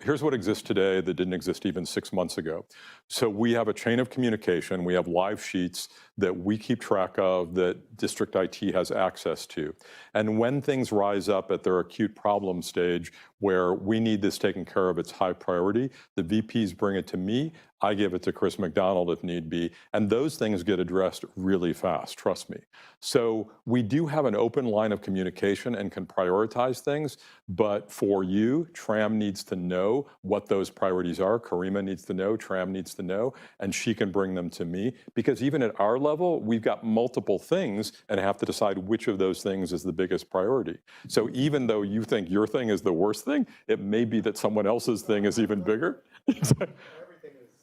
here's what exists today that didn't exist even 6 months ago. So we have a chain of communication. We have live sheets that we keep track of that district IT has access to. And when things rise up at their acute problem stage where we need this taken care of, it's high priority, the VPs bring it to me. I give it to Chris McDonald if need be. And those things get addressed really fast, trust me. So we do have an open line of communication and can prioritize things. But for you, Tram needs to know what those priorities are. Karima needs to know, Tram needs to know, and she can bring them to me. Because even at our level, we've got multiple things and have to decide which of those things is the biggest priority. So even though you think your thing is the worst thing, it may be that someone else's thing is even bigger.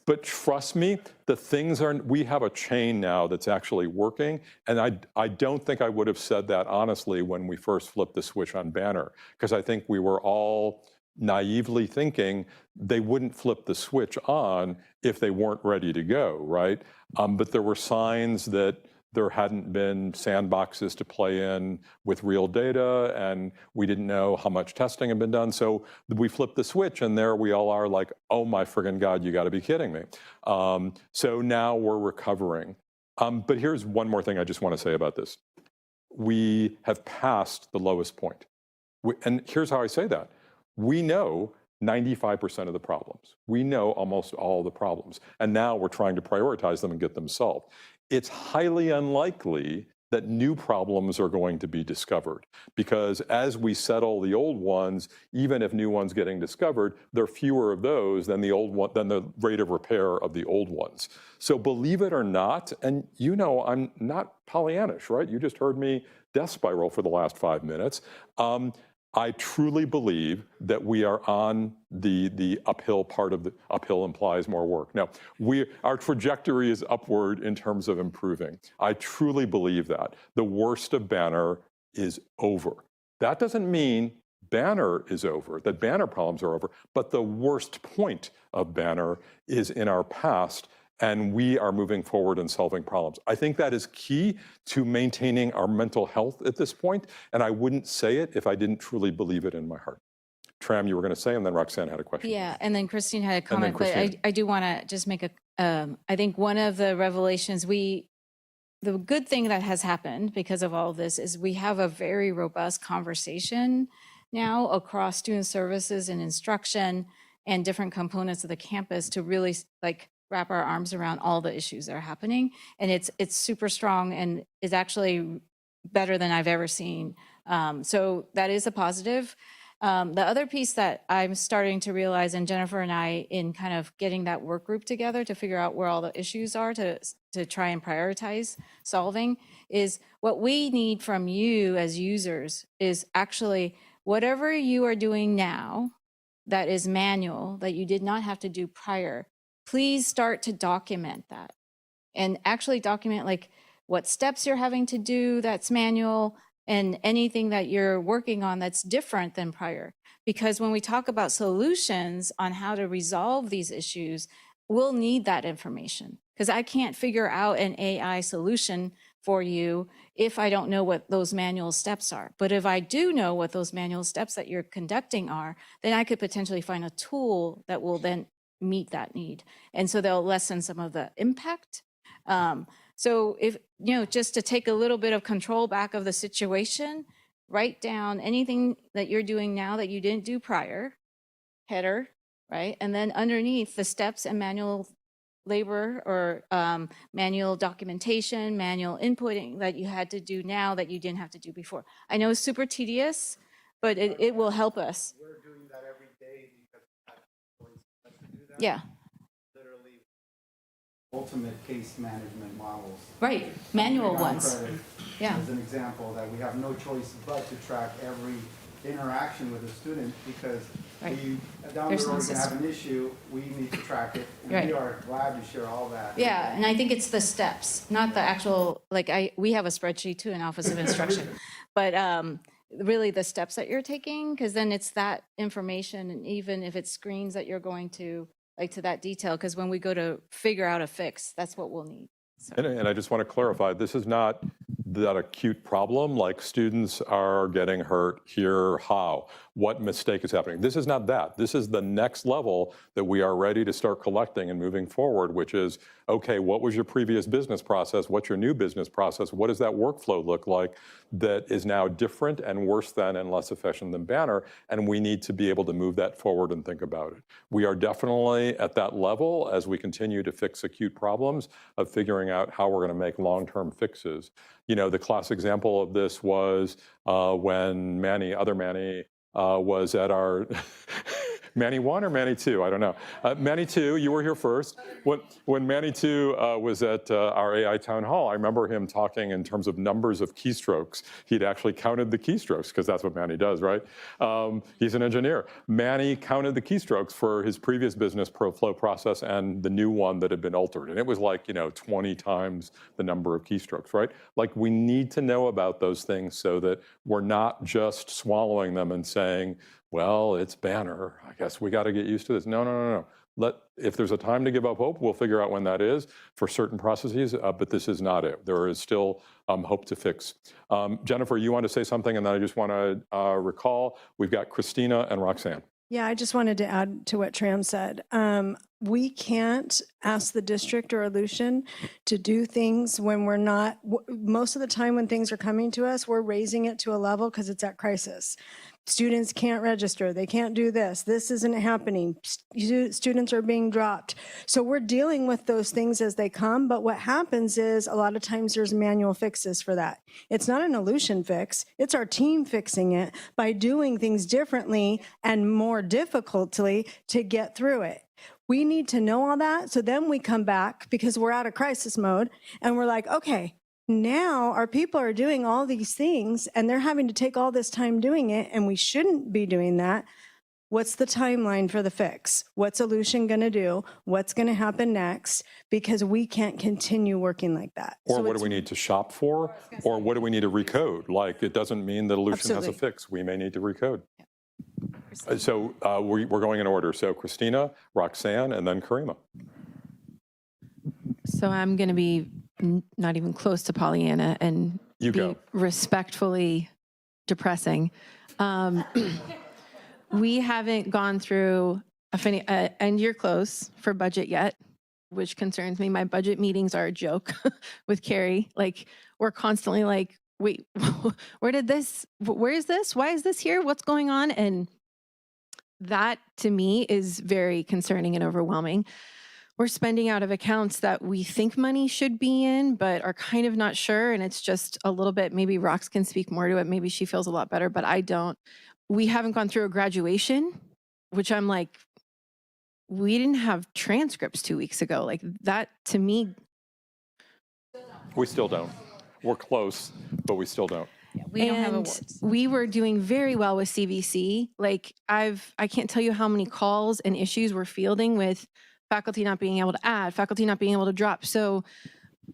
But trust me, we have a chain now that's actually working. And I don't think I would have said that honestly when we first flipped the switch on Banner, because I think we were all naively thinking they wouldn't flip the switch on if they weren't ready to go, right? But there were signs that there hadn't been sandboxes to play in with real data, and we didn't know how much testing had been done. So we flipped the switch, and there we all are like, oh my friggin' God, you gotta be kidding me. So now we're recovering. But here's one more thing I just wanna say about this. We have passed the lowest point. And here's how I say that. We know 95% of the problems. We know almost all the problems. And now we're trying to prioritize them and get them solved. It's highly unlikely that new problems are going to be discovered, because as we settle the old ones, even if new ones getting discovered, there are fewer of those than the rate of repair of the old ones. So believe it or not, and you know I'm not Pollyannish, right? You just heard me death spiral for the last 5 minutes. I truly believe that we are on the uphill part of the uphill implies more work. Now, our trajectory is upward in terms of improving. I truly believe that. The worst of Banner is over. That doesn't mean Banner is over, that Banner problems are over, but the worst point of Banner is in our past, and we are moving forward and solving problems. I think that is key to maintaining our mental health at this point, and I wouldn't say it if I didn't truly believe it in my heart. Tram, you were going to say, and then Roxanne had a question. Yeah, and then Christine had a comment, but I do want to just make I think one of the revelations, the good thing that has happened because of all of this is we have a very robust conversation now across student services and instruction and different components of the campus to really wrap our arms around all the issues that are happening. And it's super strong and is actually better than I've ever seen. So that is a positive. The other piece that I'm starting to realize, and Jennifer and I, in kind of getting that work group together to figure out where all the issues are to try and prioritize solving, is what we need from you as users is actually whatever you are doing now that is manual, that you did not have to do prior, please start to document that and actually document what steps you're having to do that's manual and anything that you're working on that's different than prior. Because when we talk about solutions on how to resolve these issues, we'll need that information, because I can't figure out an AI solution for you if I don't know what those manual steps are. But if I do know what those manual steps that you're conducting are, then I could potentially find a tool that will then meet that need. And so they'll lessen some of the impact. So if, just to take a little bit of control back of the situation, write down anything that you're doing now that you didn't do prior, header, right? And then underneath the steps and manual labor or manual documentation, manual inputting that you had to do now that you didn't have to do before. I know it's super tedious, but it will help us. We're doing that every day because we have to do that. Yeah. Literally, ultimate case management models. Right, manual On ones. credit, Yeah. as an example, that we have no choice but to track every interaction with a student, because Right. down There's the no road we have system. an issue, we need to track it, and Right. we are glad to share all that. Yeah, and I think it's the steps, not the actual, we have a spreadsheet too in Office of Instruction, but really the steps that you're taking, because then it's that information, and even if it's screens that you're going to, to that detail, because when we go to figure out a fix, that's what we'll need. So. And I just want to clarify, this is not that acute problem, like students are getting hurt here, how, what mistake is happening. This is not that. This is the next level that we are ready to start collecting and moving forward, which is, okay, what was your previous business process? What's your new business process? What does that workflow look like that is now different and worse than and less efficient than Banner? And we need to be able to move that forward and think about it. We are definitely at that level as we continue to fix acute problems of figuring out how we're going to make long-term fixes. The class example of this was when Manny was at our, Manny 1 or Manny 2, I don't know. Manny 2, you were here first. When Manny 2 was at our AI Townhall, I remember him talking in terms of numbers of keystrokes. He'd actually counted the keystrokes, because that's what Manny does, right? He's an engineer. Manny counted the keystrokes for his previous business flow process and the new one that had been altered. And it was 20 times the number of keystrokes, right? We need to know about those things so that we're not just swallowing them and saying, well, it's Banner. I guess we got to get used to this. No. if there's a time to give up hope, we'll figure out when that is for certain processes, but this is not it. There is still hope to fix. Jennifer, you want to say something, and then I just want to recall, we've got Christina and Roxanne. Yeah, I just wanted to add to what Tram said. We can't ask the district or Aleutian to do things when we're not, most of the time when things are coming to us, we're raising it to a level because it's at crisis. Students can't register. They can't do this. This isn't happening. Students are being dropped. So we're dealing with those things as they come. But what happens is a lot of times there's manual fixes for that. It's not an Aleutian fix. It's our team fixing it by doing things differently and more difficultly to get through it. We need to know all that. So then we come back because we're out of crisis mode and we're like, okay, now our people are doing all these things and they're having to take all this time doing it, and we shouldn't be doing that. What's the timeline for the fix? What's Aleutian going to do? What's going to happen next? Because we can't continue working like that. Or what do we need to shop for? Or what do we need to recode? Like, it doesn't mean that Aleutian has a fix. We may need to recode. So we're going in order. So Christina, Roxanne, and then Karima. So I'm going to be not even close to Pollyanna and be respectfully depressing. We haven't gone through a end year close for budget yet, which concerns me. My budget meetings are a joke with Carrie. Like, we're constantly like, wait, where is this? Why is this here? What's going on? And that to me is very concerning and overwhelming. We're spending out of accounts that we think money should be in, but are kind of not sure. And it's just a little bit, maybe Rox can speak more to it. Maybe she feels a lot better, but I don't. We haven't gone through a graduation, which I'm like, we didn't have transcripts 2 weeks ago. Like, that to me. We still don't. We're close, but we still don't. Yeah, we don't have awards. We were doing very well with CVC. Like, I can't tell you how many calls and issues we're fielding with faculty not being able to add, faculty not being able to drop. So,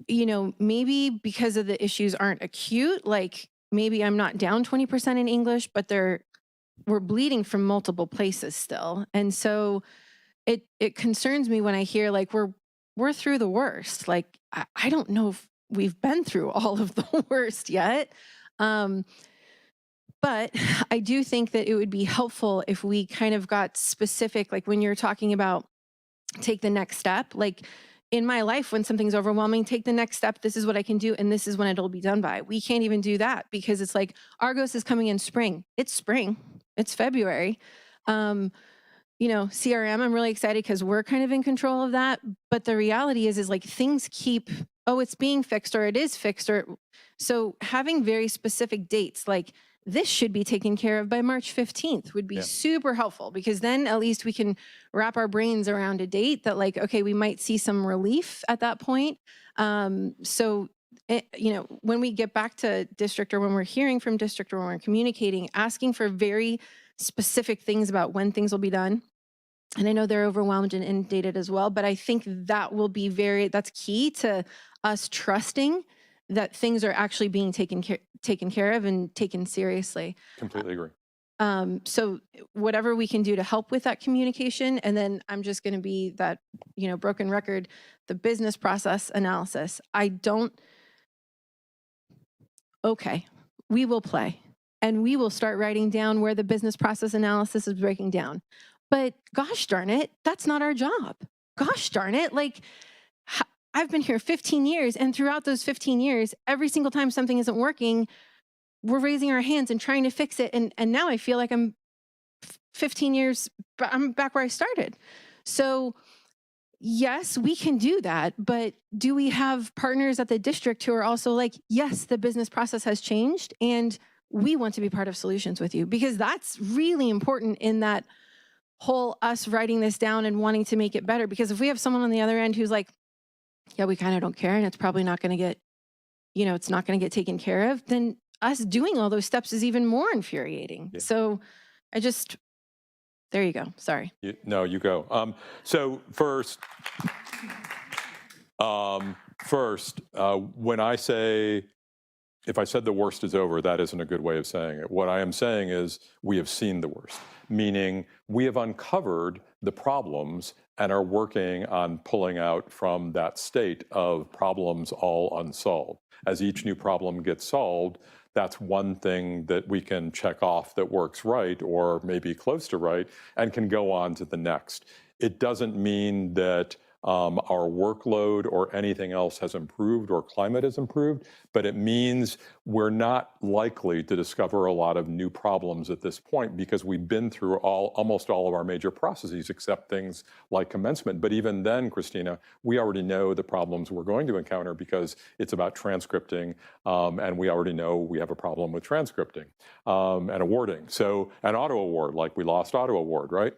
maybe because of the issues aren't acute, like maybe I'm not down 20% in English, but we're bleeding from multiple places still. And so it concerns me when I hear like we're through the worst. Like, I don't know if we've been through all of the worst yet. But I do think that it would be helpful if we kind of got specific, like when you're talking about take the next step, like in my life, when something's overwhelming, take the next step. This is what I can do. And this is when it'll be done by. We can't even do that because it's like Argos is coming in spring. It's spring. It's February. CRM, I'm really excited because we're kind of in control of that. But the reality is like things keep, it's being fixed or it is fixed. So having very specific dates, like this should be taken care of by March 15th would be super helpful, because then at least we can wrap our brains around a date that like, okay, we might see some relief at that point. When we get back to district or when we're hearing from district or when we're communicating, asking for very specific things about when things will be done. And I know they're overwhelmed and inundated as well, but I think that will be that's key to us trusting that things are actually being taken care of and taken seriously. Completely agree. So whatever we can do to help with that communication, and then I'm just going to be that, broken record, the business process analysis. Okay, we will play and we will start writing down where the business process analysis is breaking down. But gosh darn it, that's not our job. Gosh darn it, like, I've been here 15 years, and throughout those 15 years, every single time something isn't working, we're raising our hands and trying to fix it. And now I feel like I'm 15 years, I'm back where I started. So yes, we can do that, but do we have partners at the district who are also like, yes, the business process has changed, and we want to be part of solutions with you? Because that's really important in that whole us writing this down and wanting to make it better. Because if we have someone on the other end who's like, yeah, we kind of don't care, and it's probably not going to get, it's not going to get taken care of, then us doing all those steps is even more infuriating. Yeah. So there you go. Sorry. You go. So first, when I say, if I said the worst is over, that isn't a good way of saying it. What I am saying is we have seen the worst, meaning we have uncovered the problems and are working on pulling out from that state of problems all unsolved. As each new problem gets solved, that's one thing that we can check off that works right or maybe close to right and can go on to the next. It doesn't mean that our workload or anything else has improved or climate has improved, but it means we're not likely to discover a lot of new problems at this point because we've been through almost all of our major processes except things like commencement. But even then, Christina, we already know the problems we're going to encounter because it's about transcripting, and we already know we have a problem with transcripting and awarding. So an auto award, like we lost auto award, right?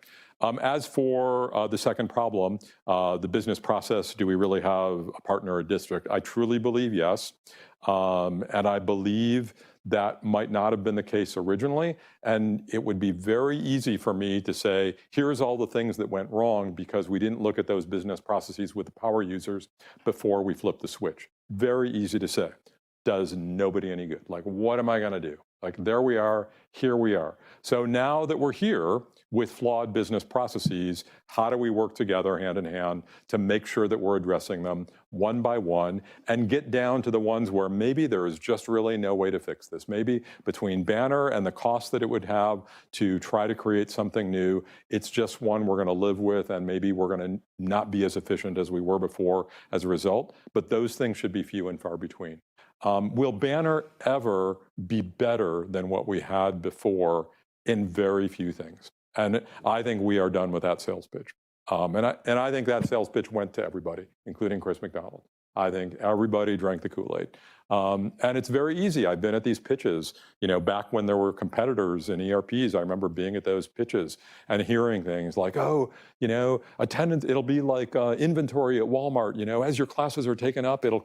As for the second problem, the business process, do we really have a partner or district? I truly believe yes. And I believe that might not have been the case originally. And it would be very easy for me to say, here's all the things that went wrong because we didn't look at those business processes with the power users before we flipped the switch. Very easy to say. Does nobody any good. Like, what am I going to do? Like, there we are, here we are. So now that we're here with flawed business processes, how do we work together hand in hand to make sure that we're addressing them one by one and get down to the ones where maybe there is just really no way to fix this? Maybe between Banner and the cost that it would have to try to create something new, it's just one we're going to live with, and maybe we're going to not be as efficient as we were before as a result. But those things should be few and far between. Will Banner ever be better than what we had before? In very few things. And I think we are done with that sales pitch. And I think that sales pitch went to everybody, including Chris McDonald. I think everybody drank the Kool-Aid. And it's very easy. I've been at these pitches, back when there were competitors in ERPs. I remember being at those pitches and hearing things like, attendance, it'll be like inventory at Walmart. As your classes are taken up, it'll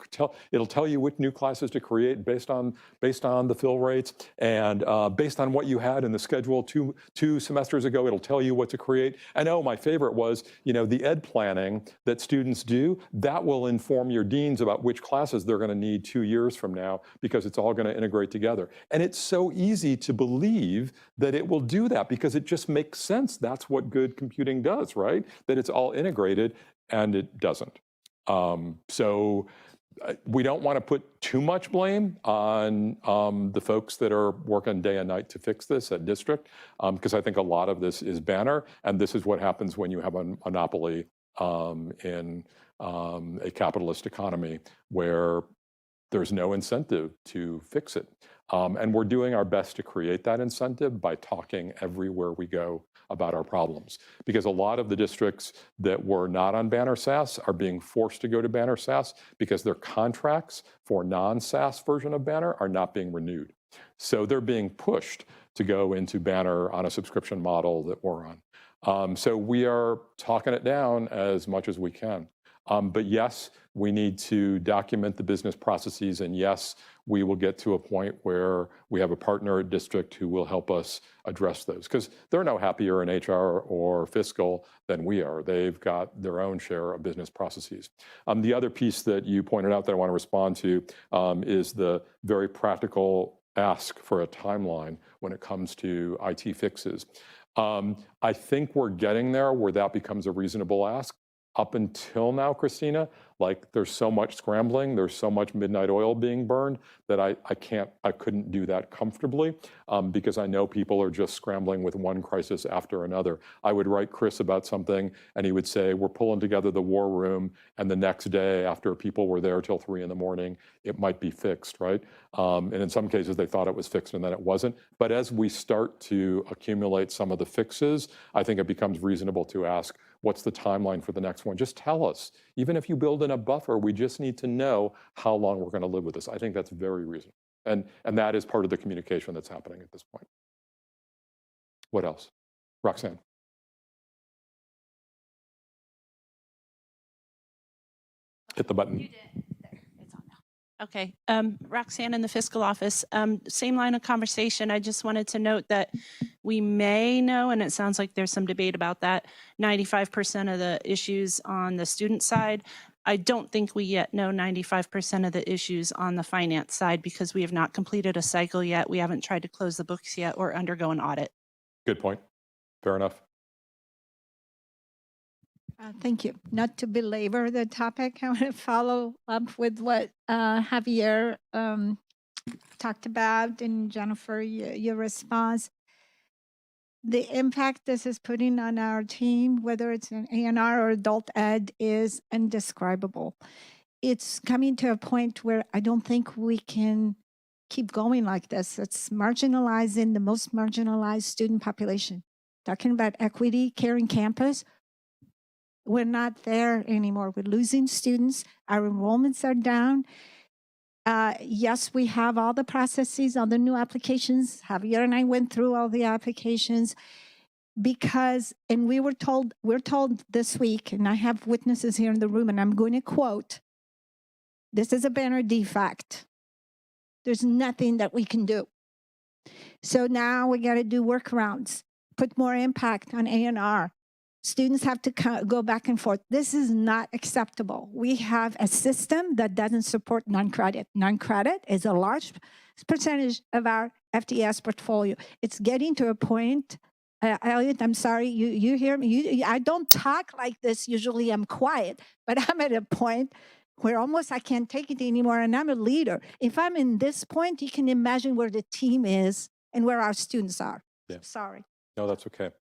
tell you which new classes to create based on the fill rates, and based on what you had in the schedule two semesters ago, it'll tell you what to create. And my favorite was, the ed planning that students do, that will inform your deans about which classes they're going to need 2 years from now, because it's all going to integrate together. And it's so easy to believe that it will do that because it just makes sense. That's what good computing does, right? That it's all integrated, and it doesn't. So we don't want to put too much blame on the folks that are working day and night to fix this at district, because I think a lot of this is Banner, and this is what happens when you have a monopoly in a capitalist economy where there's no incentive to fix it. And we're doing our best to create that incentive by talking everywhere we go about our problems. Because a lot of the districts that were not on Banner SaaS are being forced to go to Banner SaaS because their contracts for non-SaaS version of Banner are not being renewed. So they're being pushed to go into Banner on a subscription model that we're on. So we are talking it down as much as we can. But yes, we need to document the business processes, and yes, we will get to a point where we have a partner at district who will help us address those, because they're no happier in HR or fiscal than we are. They've got their own share of business processes. The other piece that you pointed out that I want to respond to is the very practical ask for a timeline when it comes to IT fixes. I think we're getting there where that becomes a reasonable ask. Up until now, Christina, like there's so much scrambling, there's so much midnight oil being burned that I couldn't do that comfortably because I know people are just scrambling with one crisis after another. I would write Chris about something and he would say, we're pulling together the war room, and the next day after people were there till 3 a.m, it might be fixed, right? And in some cases they thought it was fixed and then it wasn't. But as we start to accumulate some of the fixes, I think it becomes reasonable to ask, what's the timeline for the next one? Just tell us. Even if you build in a buffer, we just need to know how long we're going to live with this. I think that's very reasonable. And that is part of the communication that's happening at this point. What else? Roxanne. Hit the button. You did. There, it's on now. Okay, Roxanne in the fiscal office. Same line of conversation. I just wanted to note that we may know, and it sounds like there's some debate about that, 95% of the issues on the student side. I don't think we yet know 95% of the issues on the finance side because we have not completed a cycle yet. We haven't tried to close the books yet or undergo an audit. Good point. Fair enough. Thank you. Not to belabor the topic, I want to follow up with what Javier talked about, and Jennifer, your response. The impact this is putting on our team, whether it's an A&R or adult ed, is indescribable. It's coming to a point where I don't think we can keep going like this. It's marginalizing the most marginalized student population. Talking about equity, caring campus, we're not there anymore. We're losing students. Our enrollments are down. Yes, we have all the processes, all the new applications. Javier and I went through all the applications because, and we're told this week, and I have witnesses here in the room, and I'm going to quote, this is a banner defect. There's nothing that we can do. So now we got to do workarounds, put more impact on A&R. Students have to go back and forth. This is not acceptable. We have a system that doesn't support non-credit. Non-credit is a large percentage of our FTS portfolio. It's getting to a point, Elliot, I'm sorry, you hear me? I don't talk like this. Usually I'm quiet, but I'm at a point where almost I can't take it anymore, and I'm a leader. If I'm in this point, you can imagine where the team is and where our students are. Yeah. Sorry. No, that's okay.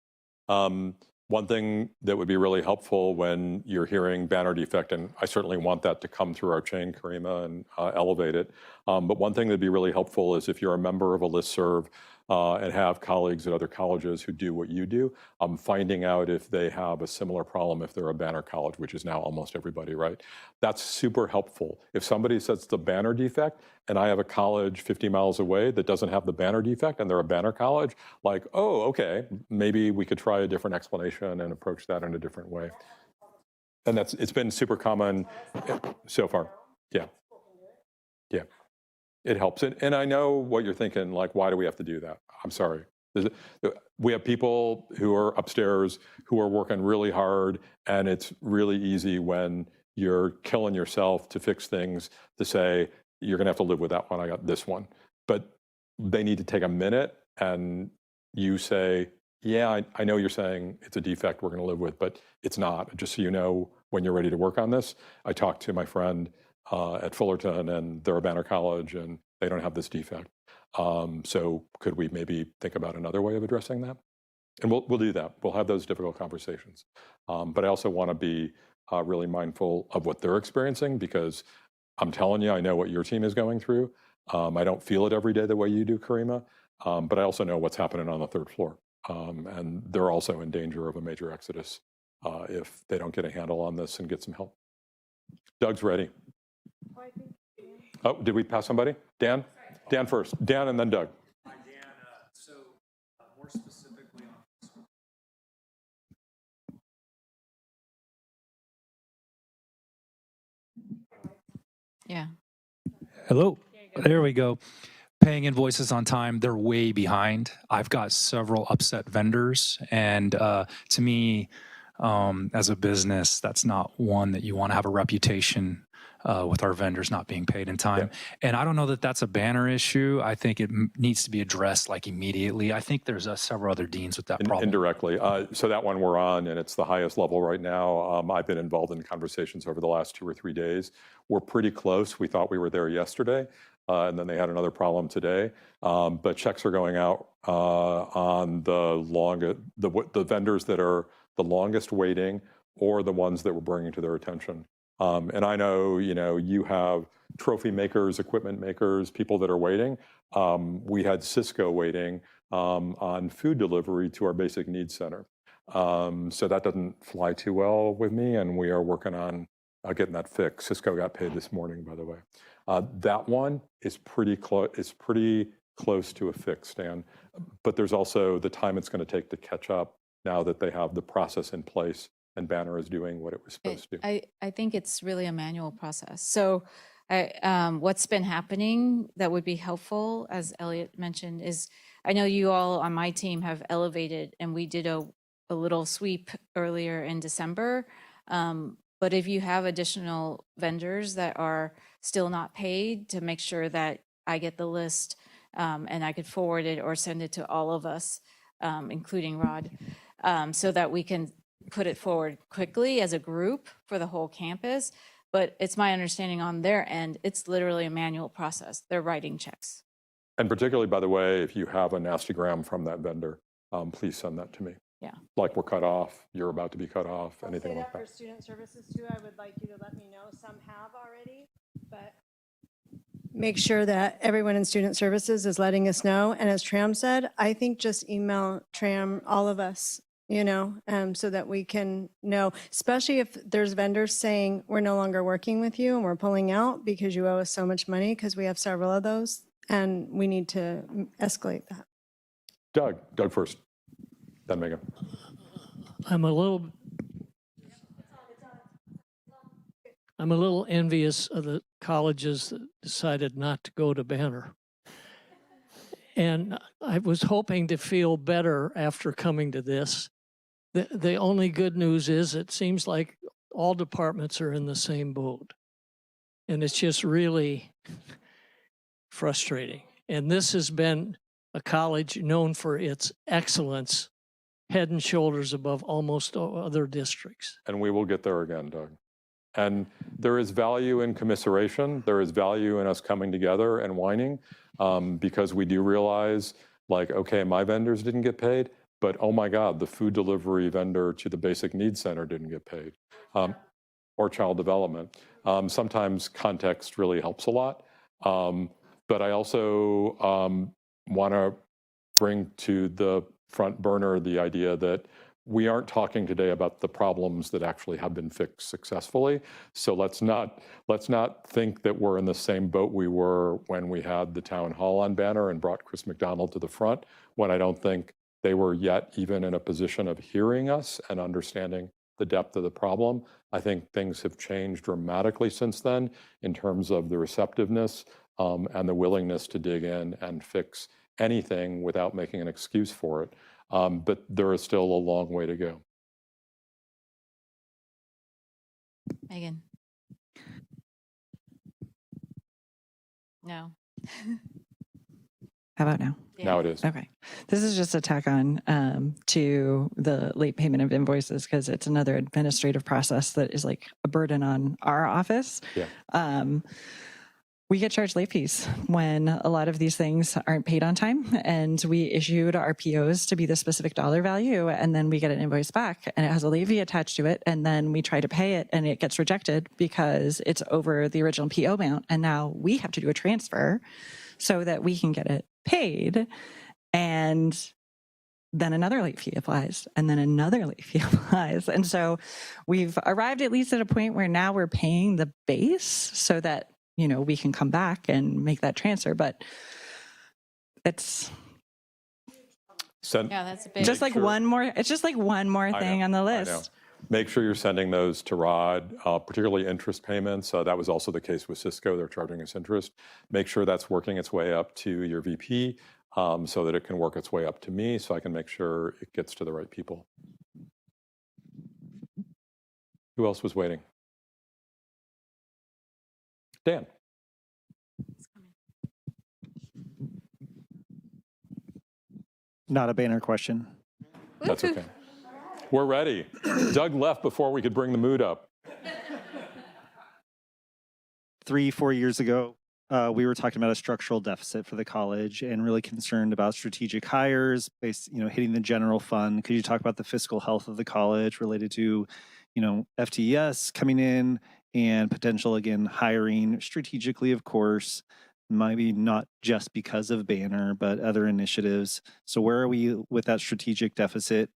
One thing that would be really helpful when you're hearing banner defect, and I certainly want that to come through our chain, Karima, and elevate it. But one thing that'd be really helpful is if you're a member of a listserv and have colleagues at other colleges who do what you do, finding out if they have a similar problem if they're a banner college, which is now almost everybody, right? That's super helpful. If somebody says it's the banner defect and I have a college 50 miles away that doesn't have the banner defect and they're a banner college, like, oh, okay, maybe we could try a different explanation and approach that in a different way. And it's been super common so far. Yeah. Yeah. It helps. And I know what you're thinking, like, why do we have to do that? I'm sorry. We have people who are upstairs who are working really hard, and it's really easy when you're killing yourself to fix things to say, you're going to have to live with that one. I got this one. But they need to take a minute and you say, yeah, I know you're saying it's a defect we're going to live with, but it's not. Just so you know, when you're ready to work on this, I talked to my friend at Fullerton, and they're a banner college, and they don't have this defect. So could we maybe think about another way of addressing that? And we'll do that. We'll have those difficult conversations. But I also want to be really mindful of what they're experiencing, because I'm telling you, I know what your team is going through. I don't feel it every day the way you do, Karima, but I also know what's happening on the third floor. And they're also in danger of a major exodus if they don't get a handle on this and get some help. Doug's ready. Oh, did we pass somebody? Dan? Dan first. Dan and then Doug. Hi, Dan. So more specifically on Yeah. Hello. There we go. Paying invoices on time, they're way behind. I've got several upset vendors, and to me, as a business, that's not one that you want to have a reputation with our vendors not being paid in time. Yeah. And I don't know that that's a banner issue. I think it needs to be addressed like immediately. I think there's several other deans with that problem. Indirectly. So that one we're on, and it's the highest level right now. I've been involved in conversations over the last 2 or 3 days. We're pretty close. We thought we were there yesterday, and then they had another problem today. But checks are going out on the vendors that are the longest waiting, or the ones that we're bringing to their attention. And I know, you have trophy makers, equipment makers, people that are waiting. We had Cisco waiting on food delivery to our basic needs center. So that doesn't fly too well with me, and we are working on getting that fixed. Cisco got paid this morning, by the way. That one is pretty close to a fix, Dan. But there's also the time it's going to take to catch up now that they have the process in place and Banner is doing what it was supposed to. I think it's really a manual process. So what's been happening that would be helpful, as Elliot mentioned, is I know you all on my team have elevated, and we did a little sweep earlier in December. But if you have additional vendors that are still not paid, to make sure that I get the list and I could forward it or send it to all of us, including Rod, so that we can put it forward quickly as a group for the whole campus. But it's my understanding on their end, it's literally a manual process. They're writing checks. And particularly, by the way, if you have a nastygram from that vendor, please send that to me. Yeah. Like we're cut off, you're about to be cut off, I'll anything say like that that. for student services too. I would like you to let me know. Some have already, but make sure that everyone in student services is letting us know. And as Tram said, I think just email Tram, all of us, so that we can know, especially if there's vendors saying we're no longer working with you and we're pulling out because you owe us so much money, because we have several of those and we need to escalate that. Doug first, then Megan. I'm a little envious of the colleges that decided not to go to Banner. And I was hoping to feel better after coming to this. The only good news is it seems like all departments are in the same boat. And it's just really frustrating. And this has been a college known for its excellence, head and shoulders above almost all other districts. And we will get there again, Doug. And there is value in commiseration. There is value in us coming together and whining, because we do realize, like, okay, my vendors didn't get paid, but oh my God, the food delivery vendor to the Basic Needs Center didn't get paid, or child development. Sometimes context really helps a lot. But I also want to bring to the front burner the idea that we aren't talking today about the problems that actually have been fixed successfully. So let's not think that we're in the same boat we were when we had the town hall on Banner and brought Chris McDonald to the front, when I don't think they were yet even in a position of hearing us and understanding the depth of the problem. I think things have changed dramatically since then in terms of the receptiveness and the willingness to dig in and fix anything without making an excuse for it. But there is still a long way to go. Megan? No. How about now? Now it is. Okay. This is just a tack on to the late payment of invoices, because it's another administrative process that is like a burden on our office. Yeah. We get charged late fees when a lot of these things aren't paid on time, and we issued our POs to be the specific dollar value, and then we get an invoice back and it has a late fee attached to it, and then we try to pay it and it gets rejected because it's over the original PO amount, and now we have to do a transfer so that we can get it paid, and then another late fee applies, and then another late fee applies. And so we've arrived at least at a point where now we're paying the base so that, you know, we can come back and make that transfer. But it's Yeah, that's a big. just like one more, it's just like one more thing on the list. Make sure you're sending those to Rod, particularly interest payments. That was also the case with Cisco. They're charging us interest. Make sure that's working its way up to your VP so that it can work its way up to me so I can make sure it gets to the right people. Who else was waiting? Dan. Not a Banner question. That's okay. We're ready. Doug left before we could bring the mood up. 3-4 years ago, we were talking about a structural deficit for the college and really concerned about strategic hires based, hitting the general fund. Could you talk about the fiscal health of the college related to, FTES coming in and potential, again, hiring strategically, of course, maybe not just because of Banner, but other initiatives. So where are we with that strategic deficit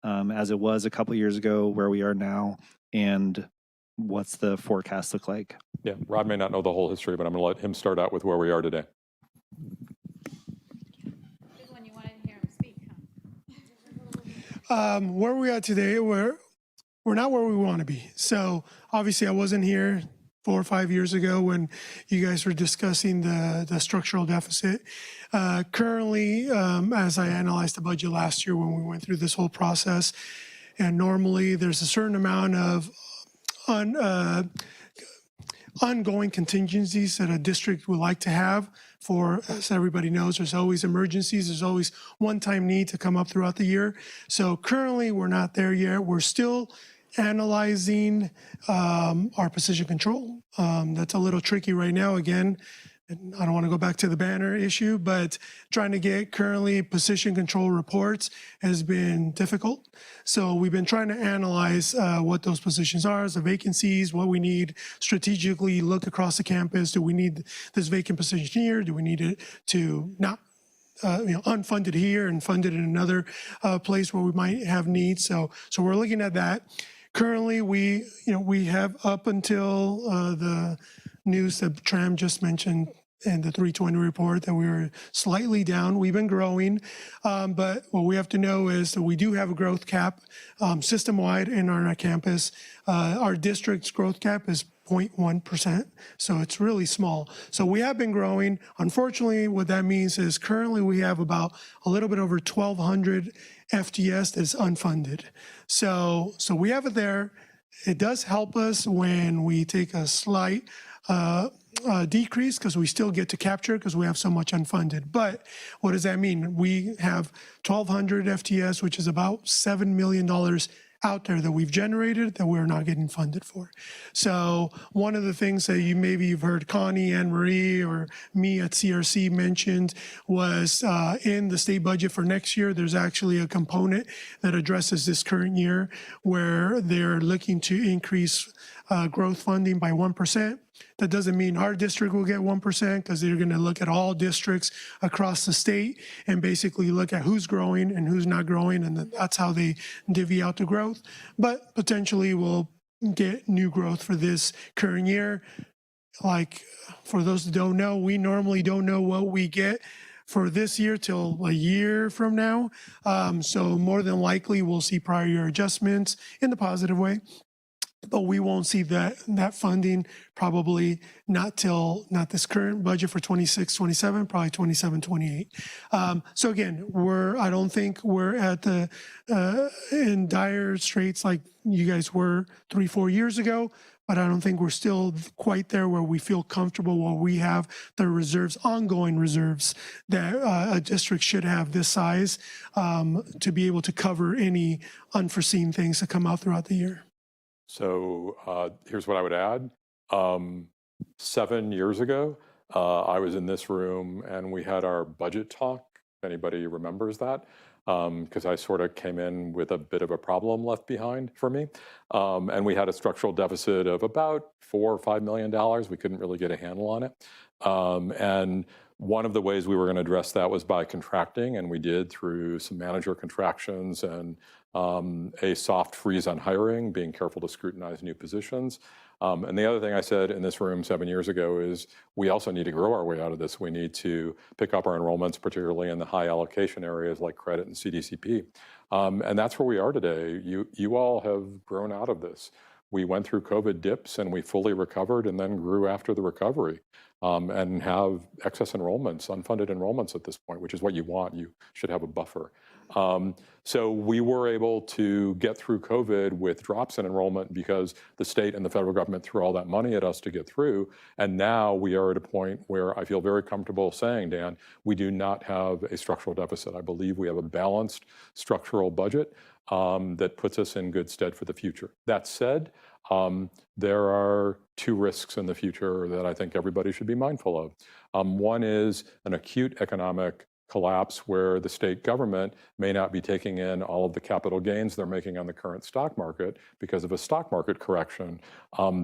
as it was a couple years ago, where we are now, and what's the forecast look like? Yeah, Rod may not know the whole history, but I'm going to let him start out with where we are today. When you want to hear him speak, Where we are today, we're not where we want to be. So obviously I wasn't here 4 or 5 years ago when you guys were discussing the structural deficit. Currently, as I analyzed the budget last year when we went through this whole process, and normally there's a certain amount of ongoing contingencies that a district would like to have for, as everybody knows, there's always emergencies, there's always one-time need to come up throughout the year. So currently, we're not there yet. We're still analyzing our position control. That's a little tricky right now. Again, and I don't want to go back to the banner issue, but trying to get currently position control reports has been difficult. So we've been trying to analyze what those positions are, the vacancies, what we need strategically, look across the campus. Do we need this vacant position here? Do we need it to not unfunded here and funded in another place where we might have needs? So we're looking at that. Currently, we have up until the news that Tram just mentioned and the 320 report that we were slightly down. We've been growing, but what we have to know is that we do have a growth cap system-wide in our campus. Our district's growth cap is 0.1%, so it's really small. So we have been growing. Unfortunately, what that means is currently we have about a little bit over 1,200 FTS that's unfunded. So we have it there. It does help us when we take a slight decrease because we still get to capture because we have so much unfunded. But what does that mean? We have 1,200 FTS, which is about $7 million out there that we've generated that we're not getting funded for. So one of the things that you've heard Connie, Anne Marie, or me at CRC mentioned was in the state budget for next year, there's actually a component that addresses this current year where they're looking to increase growth funding by 1%. That doesn't mean our district will get 1% because they're going to look at all districts across the state and basically look at who's growing and who's not growing, and that's how they divvy out the growth. But potentially we'll get new growth for this current year. Like, for those that don't know, we normally don't know what we get for this year till a year from now. So more than likely we'll see prior year adjustments in the positive way. But we won't see that funding probably not this current budget for 26, 27, probably 27, 28. So again, I don't think we're at the in dire straits like you guys were 3-4 years ago, but I don't think we're still quite there where we feel comfortable where we have the reserves, ongoing reserves that a district should have this size to be able to cover any unforeseen things that come out throughout the year. So here's what I would add. 7 years ago, I was in this room and we had our budget talk, if anybody remembers that, because I sort of came in with a bit of a problem left behind for me. And we had a structural deficit of about $4 or $5 million. We couldn't really get a handle on it. And one of the ways we were going to address that was by contracting, and we did through some manager contractions and a soft freeze on hiring, being careful to scrutinize new positions. And the other thing I said in this room 7 years ago is we also need to grow our way out of this. We need to pick up our enrollments, particularly in the high allocation areas like credit and CDCP. And that's where we are today. You all have grown out of this. We went through COVID dips and we fully recovered and then grew after the recovery and have excess enrollments, unfunded enrollments at this point, which is what you want. You should have a buffer. So we were able to get through COVID with drops in enrollment because the state and the federal government threw all that money at us to get through. And now we are at a point where I feel very comfortable saying, Dan, we do not have a structural deficit. I believe we have a balanced structural budget that puts us in good stead for the future. That said, there are two risks in the future that I think everybody should be mindful of. One is an acute economic collapse where the state government may not be taking in all of the capital gains they're making on the current stock market because of a stock market correction.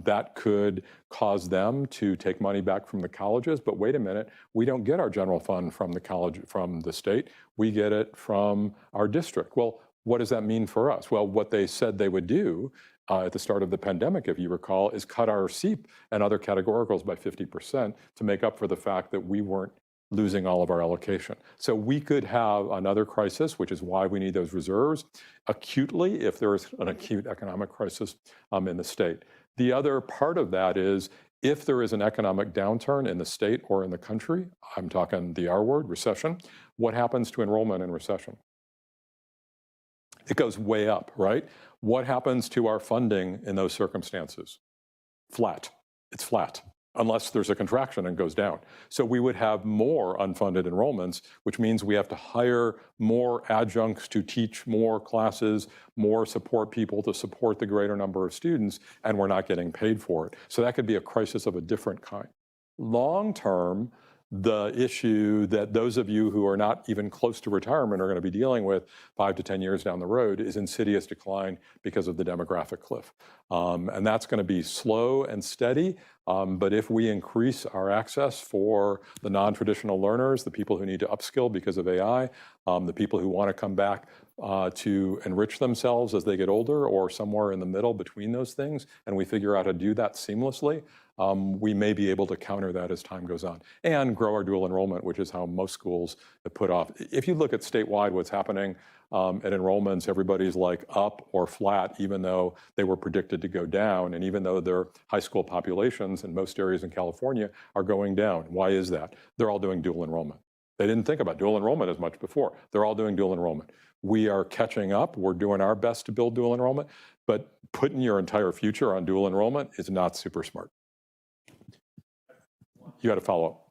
That could cause them to take money back from the colleges. But wait a minute, we don't get our general fund from the college, from the state. We get it from our district. Well, what does that mean for us? Well, what they said they would do at the start of the pandemic, if you recall, is cut our SEEP and other categoricals by 50% to make up for the fact that we weren't losing all of our allocation. So we could have another crisis, which is why we need those reserves acutely if there is an acute economic crisis in the state. The other part of that is if there is an economic downturn in the state or in the country, I'm talking the R word, recession, what happens to enrollment in recession? It goes way up, right? What happens to our funding in those circumstances? Flat. it's flat unless there's a contraction and goes down. So we would have more unfunded enrollments, which means we have to hire more adjuncts to teach more classes, more support people to support the greater number of students, and we're not getting paid for it. So that could be a crisis of a different kind. Long term, the issue that those of you who are not even close to retirement are going to be dealing with 5 to 10 years down the road is insidious decline because of the demographic cliff. And that's going to be slow and steady. But if we increase our access for the non-traditional learners, the people who need to upskill because of AI, the people who want to come back to enrich themselves as they get older or somewhere in the middle between those things, and we figure out how to do that seamlessly, we may be able to counter that as time goes on and grow our dual enrollment, which is how most schools have put off. If you look at statewide what's happening at enrollments, everybody's like up or flat, even though they were predicted to go down, and even though their high school populations in most areas in California are going down. Why is that? They're all doing dual enrollment. They didn't think about dual enrollment as much before. They're all doing dual enrollment. We are catching up. We're doing our best to build dual enrollment, but putting your entire future on dual enrollment is not super smart. You got to follow up.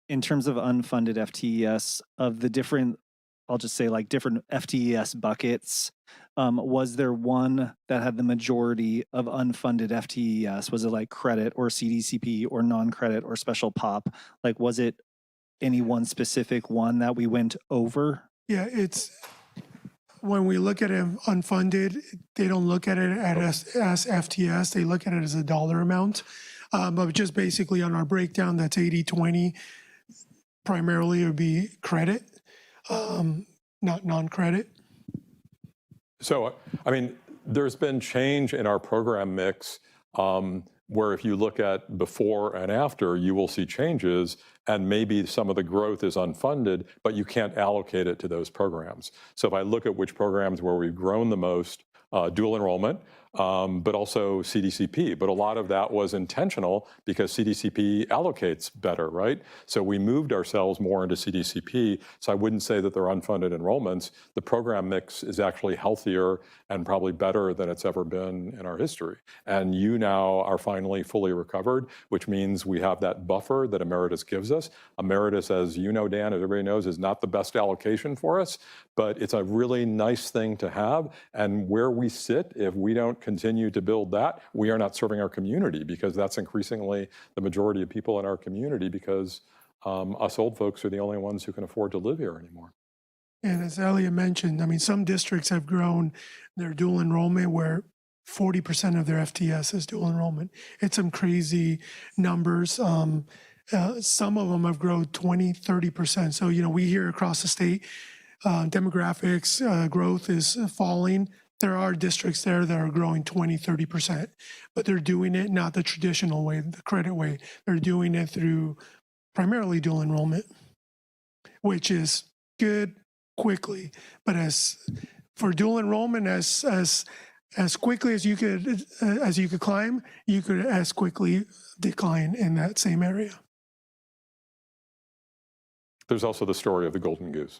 In terms of unfunded FTES, of the different, I'll just say like different FTES buckets, was there one that had the majority of unfunded FTES? Was it like credit or CDCP or non-credit or special pop? Like, was it any one specific one that we went over? Yeah, it's when we look at it unfunded, they don't look at it as FTS. They look at it as a dollar amount. But just basically on our breakdown, that's 80-20. Primarily it would be credit, not non-credit. So, I mean, there's been change in our program mix where if you look at before and after, you will see changes, and maybe some of the growth is unfunded, but you can't allocate it to those programs. So if I look at which programs where we've grown the most, dual enrollment, but also CDCP. But a lot of that was intentional because CDCP allocates better, right? So we moved ourselves more into CDCP. So I wouldn't say that they're unfunded enrollments. The program mix is actually healthier and probably better than it's ever been in our history. And you now are finally fully recovered, which means we have that buffer that Emeritus gives us. Emeritus, as you know, Dan, as everybody knows, is not the best allocation for us, but it's a really nice thing to have. And where we sit, if we don't continue to build that, we are not serving our community, because that's increasingly the majority of people in our community, because us old folks are the only ones who can afford to live here anymore. And as Elliot mentioned, I mean, some districts have grown their dual enrollment where 40% of their FTS is dual enrollment. It's some crazy numbers. Some of them have grown 20, 30%. So, you know, we hear across the state, demographics growth is falling. There are districts there that are growing 20, 30%, but they're doing it not the traditional way, the credit way. They're doing it through primarily dual enrollment, which is good quickly. But as for dual enrollment, as quickly as you could climb, you could as quickly decline in that same area. There's also the story of the golden goose.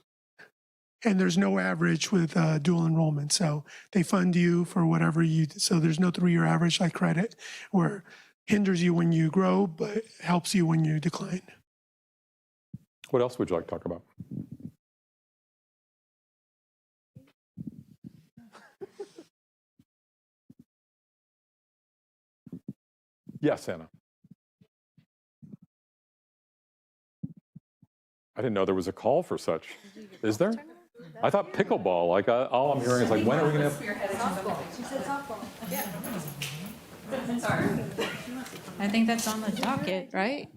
And there's no average with dual enrollment. So they fund you for whatever so there's no 3-year average like credit, where hinders you when you grow, but helps you when you decline. What else would you like to talk about? Yes, Anna. I didn't know there was a call for such. Is there? I thought pickleball. Like all I'm hearing is like, when are we going to have Softball. She said softball. Yeah. I think that's on the docket, right?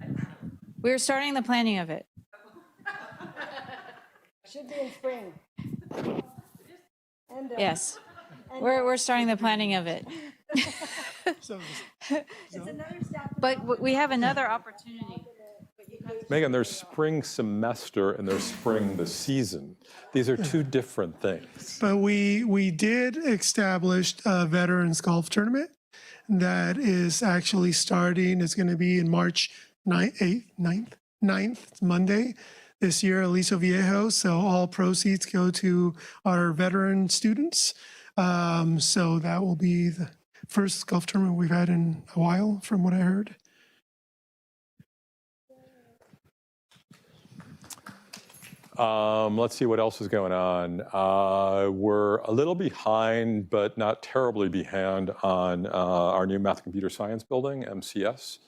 We're starting the planning of it. Should be in spring. Yes, we're starting the planning of it. But we have another opportunity. Megan, there's spring semester and there's spring the season. These are two different things. But we did establish a veterans golf tournament that is actually starting. It's going to be in March 9th, Monday this year, Aliso Viejo. So all proceeds go to our veteran students. So that will be first golf tournament we've had in a while, from what I heard. Let's see what else is going on. We're a little behind, but not terribly behind on our new Math Computer Science building, MCS.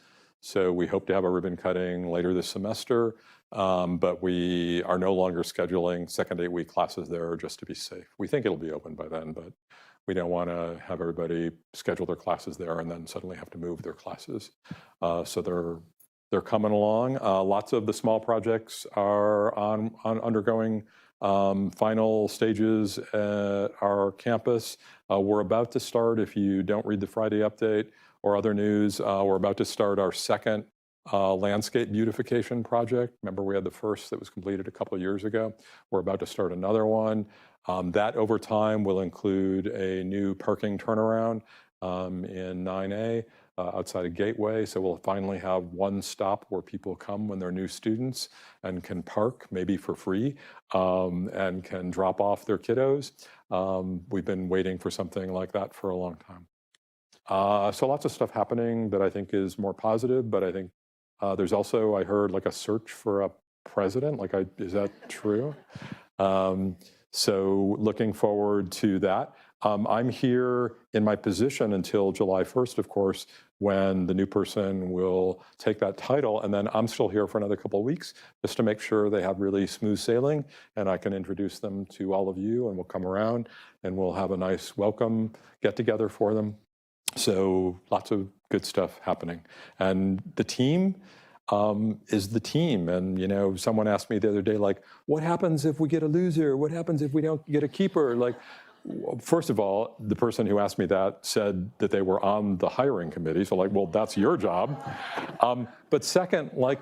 So we hope to have a ribbon cutting later this semester, but we are no longer scheduling second 8-week classes there just to be safe. We think it'll be open by then, but we don't want to have everybody schedule their classes there and then suddenly have to move their classes. So they're coming along. Lots of the small projects are undergoing final stages at our campus. We're about to start, if you don't read the Friday update or other news, we're about to start our second landscape beautification project. Remember, we had the first that was completed a couple of years ago. We're about to start another one. That over time will include a new parking turnaround in 9A. Outside of Gateway, so we'll finally have one stop where people come when they're new students and can park, maybe for free, and can drop off their kiddos. We've been waiting for something like that for a long time. So lots of stuff happening that I think is more positive, but I think there's also, I heard, like a search for a president. Is that true? So looking forward to that. I'm here in my position until July 1st, of course, when the new person will take that title. And then I'm still here for another couple of weeks just to make sure they have really smooth sailing and I can introduce them to all of you, and we'll come around and we'll have a nice welcome get together for them. So lots of good stuff happening. And the team is the team. And, you know, someone asked me the other day, like, what happens if we get a loser? What happens if we don't get a keeper? Like, first of all, the person who asked me that said that they were on the hiring committee. So like, well, that's your job. But second, like,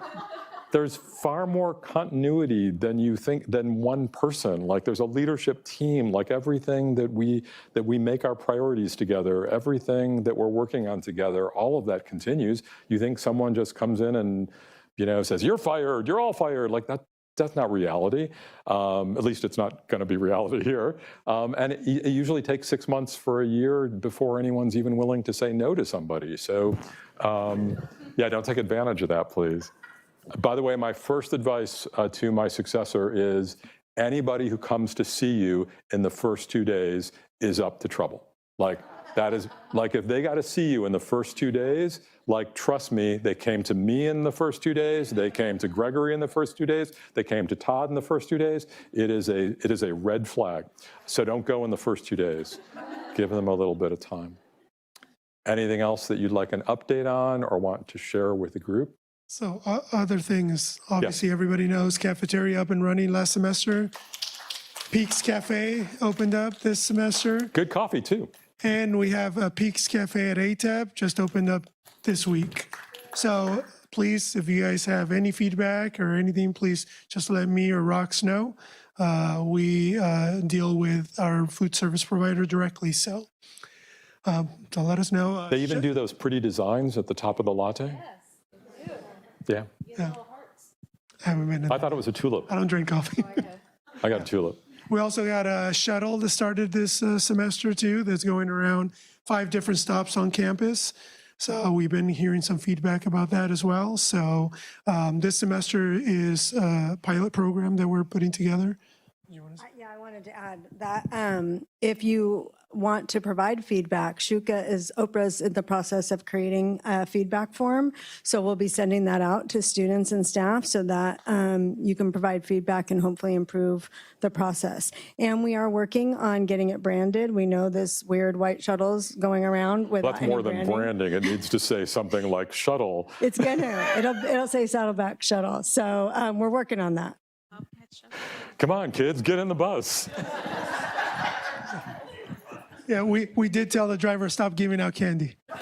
there's far more continuity than you think, than one person. Like, there's a leadership team, like everything that we make our priorities together, everything that we're working on together, all of that continues. You think someone just comes in and, you know, says, you're fired, you're all fired, like that. That's not reality. At least it's not going to be reality here. And it usually takes 6 months for a year before anyone's even willing to say no to somebody. So yeah, don't take advantage of that, please. By the way, my first advice to my successor is anybody who comes to see you in the first 2 days is up to trouble. Like, that is, like, if they got to see you in the first 2 days, like, trust me, they came to me in the first 2 days, they came to Gregory in the first 2 days, they came to Todd in the first 2 days. It is a red flag. So don't go in the first 2 days. Give them a little bit of time. Anything else that you'd like an update on or want to share with the group? So other things, obviously everybody knows cafeteria up and running last semester. Peaks Cafe opened up this semester. Good coffee too. And we have a Peaks Cafe at ATEP just opened up this week. So please, if you guys have any feedback or anything, please just let me or Rox know. We deal with our food service provider directly. So let us know. They even do those pretty designs at the top of the latte? Yes, they do. Yeah. I haven't been in I thought it was a tulip. I don't drink coffee. I got a tulip. We also got a shuttle that started this semester too, that's going around 5 different stops on campus. So we've been hearing some feedback about that as well. So this semester is a pilot program that we're putting together. Yeah, I wanted to add that if you want to provide feedback, Oprah's in the process of creating a feedback form. So we'll be sending that out to students and staff so that you can provide feedback and hopefully improve the process. And we are working on getting it branded. We know this weird white shuttles going around with That's more than branding. It needs to say something like shuttle. It's gonna. It'll say Saddleback shuttle. So we're working on that. Come on, kids, get in the bus. Yeah, we did tell the driver, stop giving out candy. Do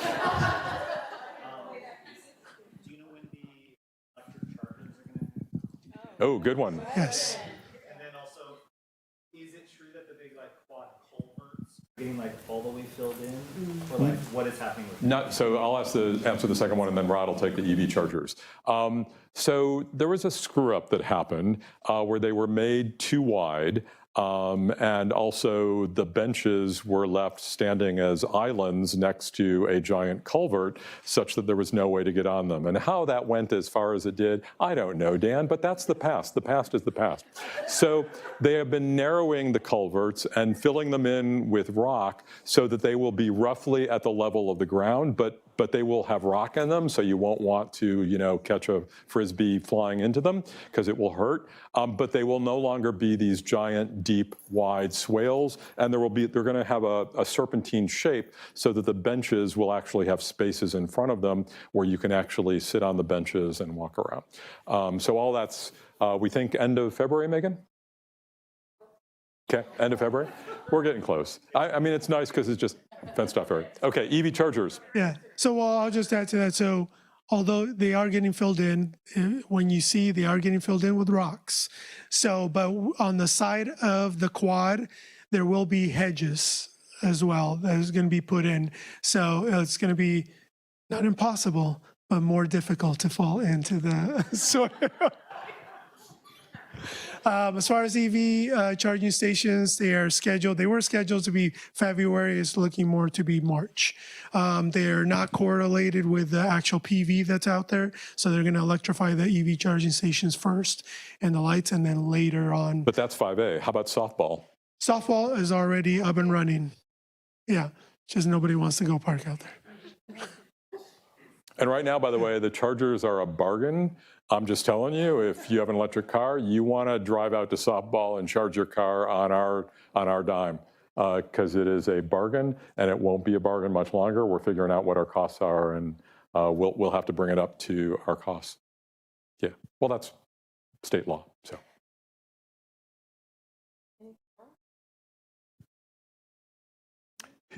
you know when the electric chargers are going to? Oh, good one. Yes. And then also, is it true that the big quad culverts getting all the way filled in, or what is happening with Not, so I'll answer the second one, and then Rod will take the EV chargers. So there was a screw up that happened where they were made too wide. And also the benches were left standing as islands next to a giant culvert such that there was no way to get on them. And how that went as far as it did, I don't know, Dan, but that's the past. The past is the past. So they have been narrowing the culverts and filling them in with rock so that they will be roughly at the level of the ground, but they will have rock in them, so you won't want to, catch a Frisbee flying into them because it will hurt. But they will no longer be these giant, deep, wide swales, and they're going to have a serpentine shape so that the benches will actually have spaces in front of them where you can actually sit on the benches and walk around. So all that's, we think, end of February, Megan? Okay, end of February? We're getting close. I mean, it's nice because it's just fenced off area. Okay, EV chargers. Yeah. So I'll just add to that. So although they are getting filled in, when you see they are getting filled in with rocks. So, but on the side of the quad, there will be hedges as well that is going to be put in. So it's going to be not impossible, but more difficult to fall into the soil. As far as EV charging stations, they were scheduled to be February. It's looking more to be March. They're not correlated with the actual PV that's out there. So they're going to electrify the EV charging stations first and the lights, and then later on. But that's 5A. How about softball? Softball is already up and running. Yeah, just nobody wants to go park out there. And right now, by the way, the chargers are a bargain. I'm just telling you, if you have an electric car, you want to drive out to softball and charge your car on our dime, because it is a bargain, and it won't be a bargain much longer. We're figuring out what our costs are, and we'll have to bring it up to our costs. Yeah, well, that's state law. So.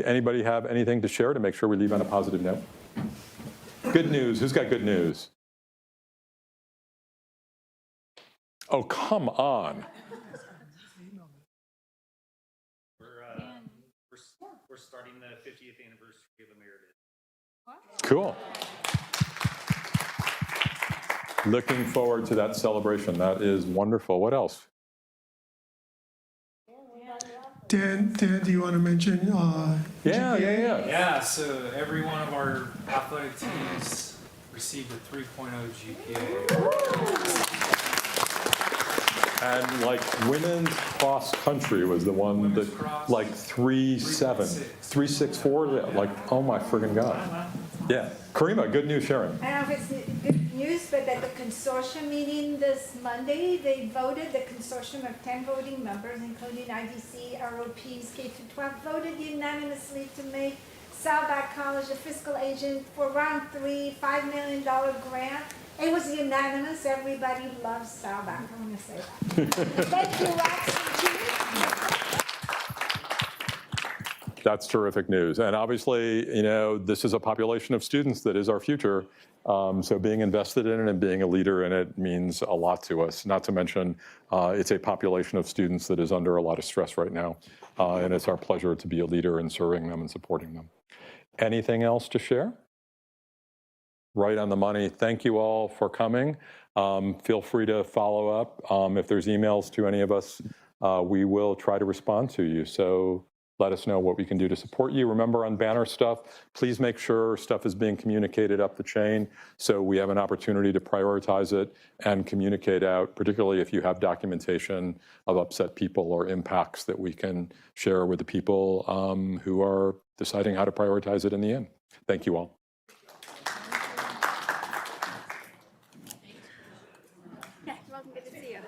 Anybody have anything to share to make sure we leave on a positive note? Good news. Who's got good news? Oh, come on. We're starting the 50th anniversary of Emeritus. Cool. Looking forward to that celebration. That is wonderful. What else? Dan, do you want to mention? Yeah, so every one of our athletic teams received a 3.0 GPA. And like women's cross country was the one that like 3.7, 3.64. Yeah, like, oh my friggin' God. Yeah. Karima, good news sharing. I don't know if it's good news, but at the consortium meeting this Monday, they voted, the consortium of 10 voting members, including IDC, ROPs, K-12, voted unanimously to make Saddleback College a fiscal agent for round 3, $5 million grant. It was unanimous. Everybody loves Saddleback. I want to say that. Thank you, Roxy. That's terrific news. And obviously, this is a population of students that is our future. So being invested in it and being a leader in it means a lot to us. Not to mention, it's a population of students that is under a lot of stress right now. And it's our pleasure to be a leader in serving them and supporting them. Anything else to share? Right on the money. Thank you all for coming. Feel free to follow up. If there's emails to any of us, we will try to respond to you. So let us know what we can do to support you. Remember, on banner stuff, please make sure stuff is being communicated up the chain so we have an opportunity to prioritize it and communicate out, particularly if you have documentation of upset people or impacts that we can share with the people who are deciding how to prioritize it in the end. Thank you all. Yeah, welcome. Good to see you.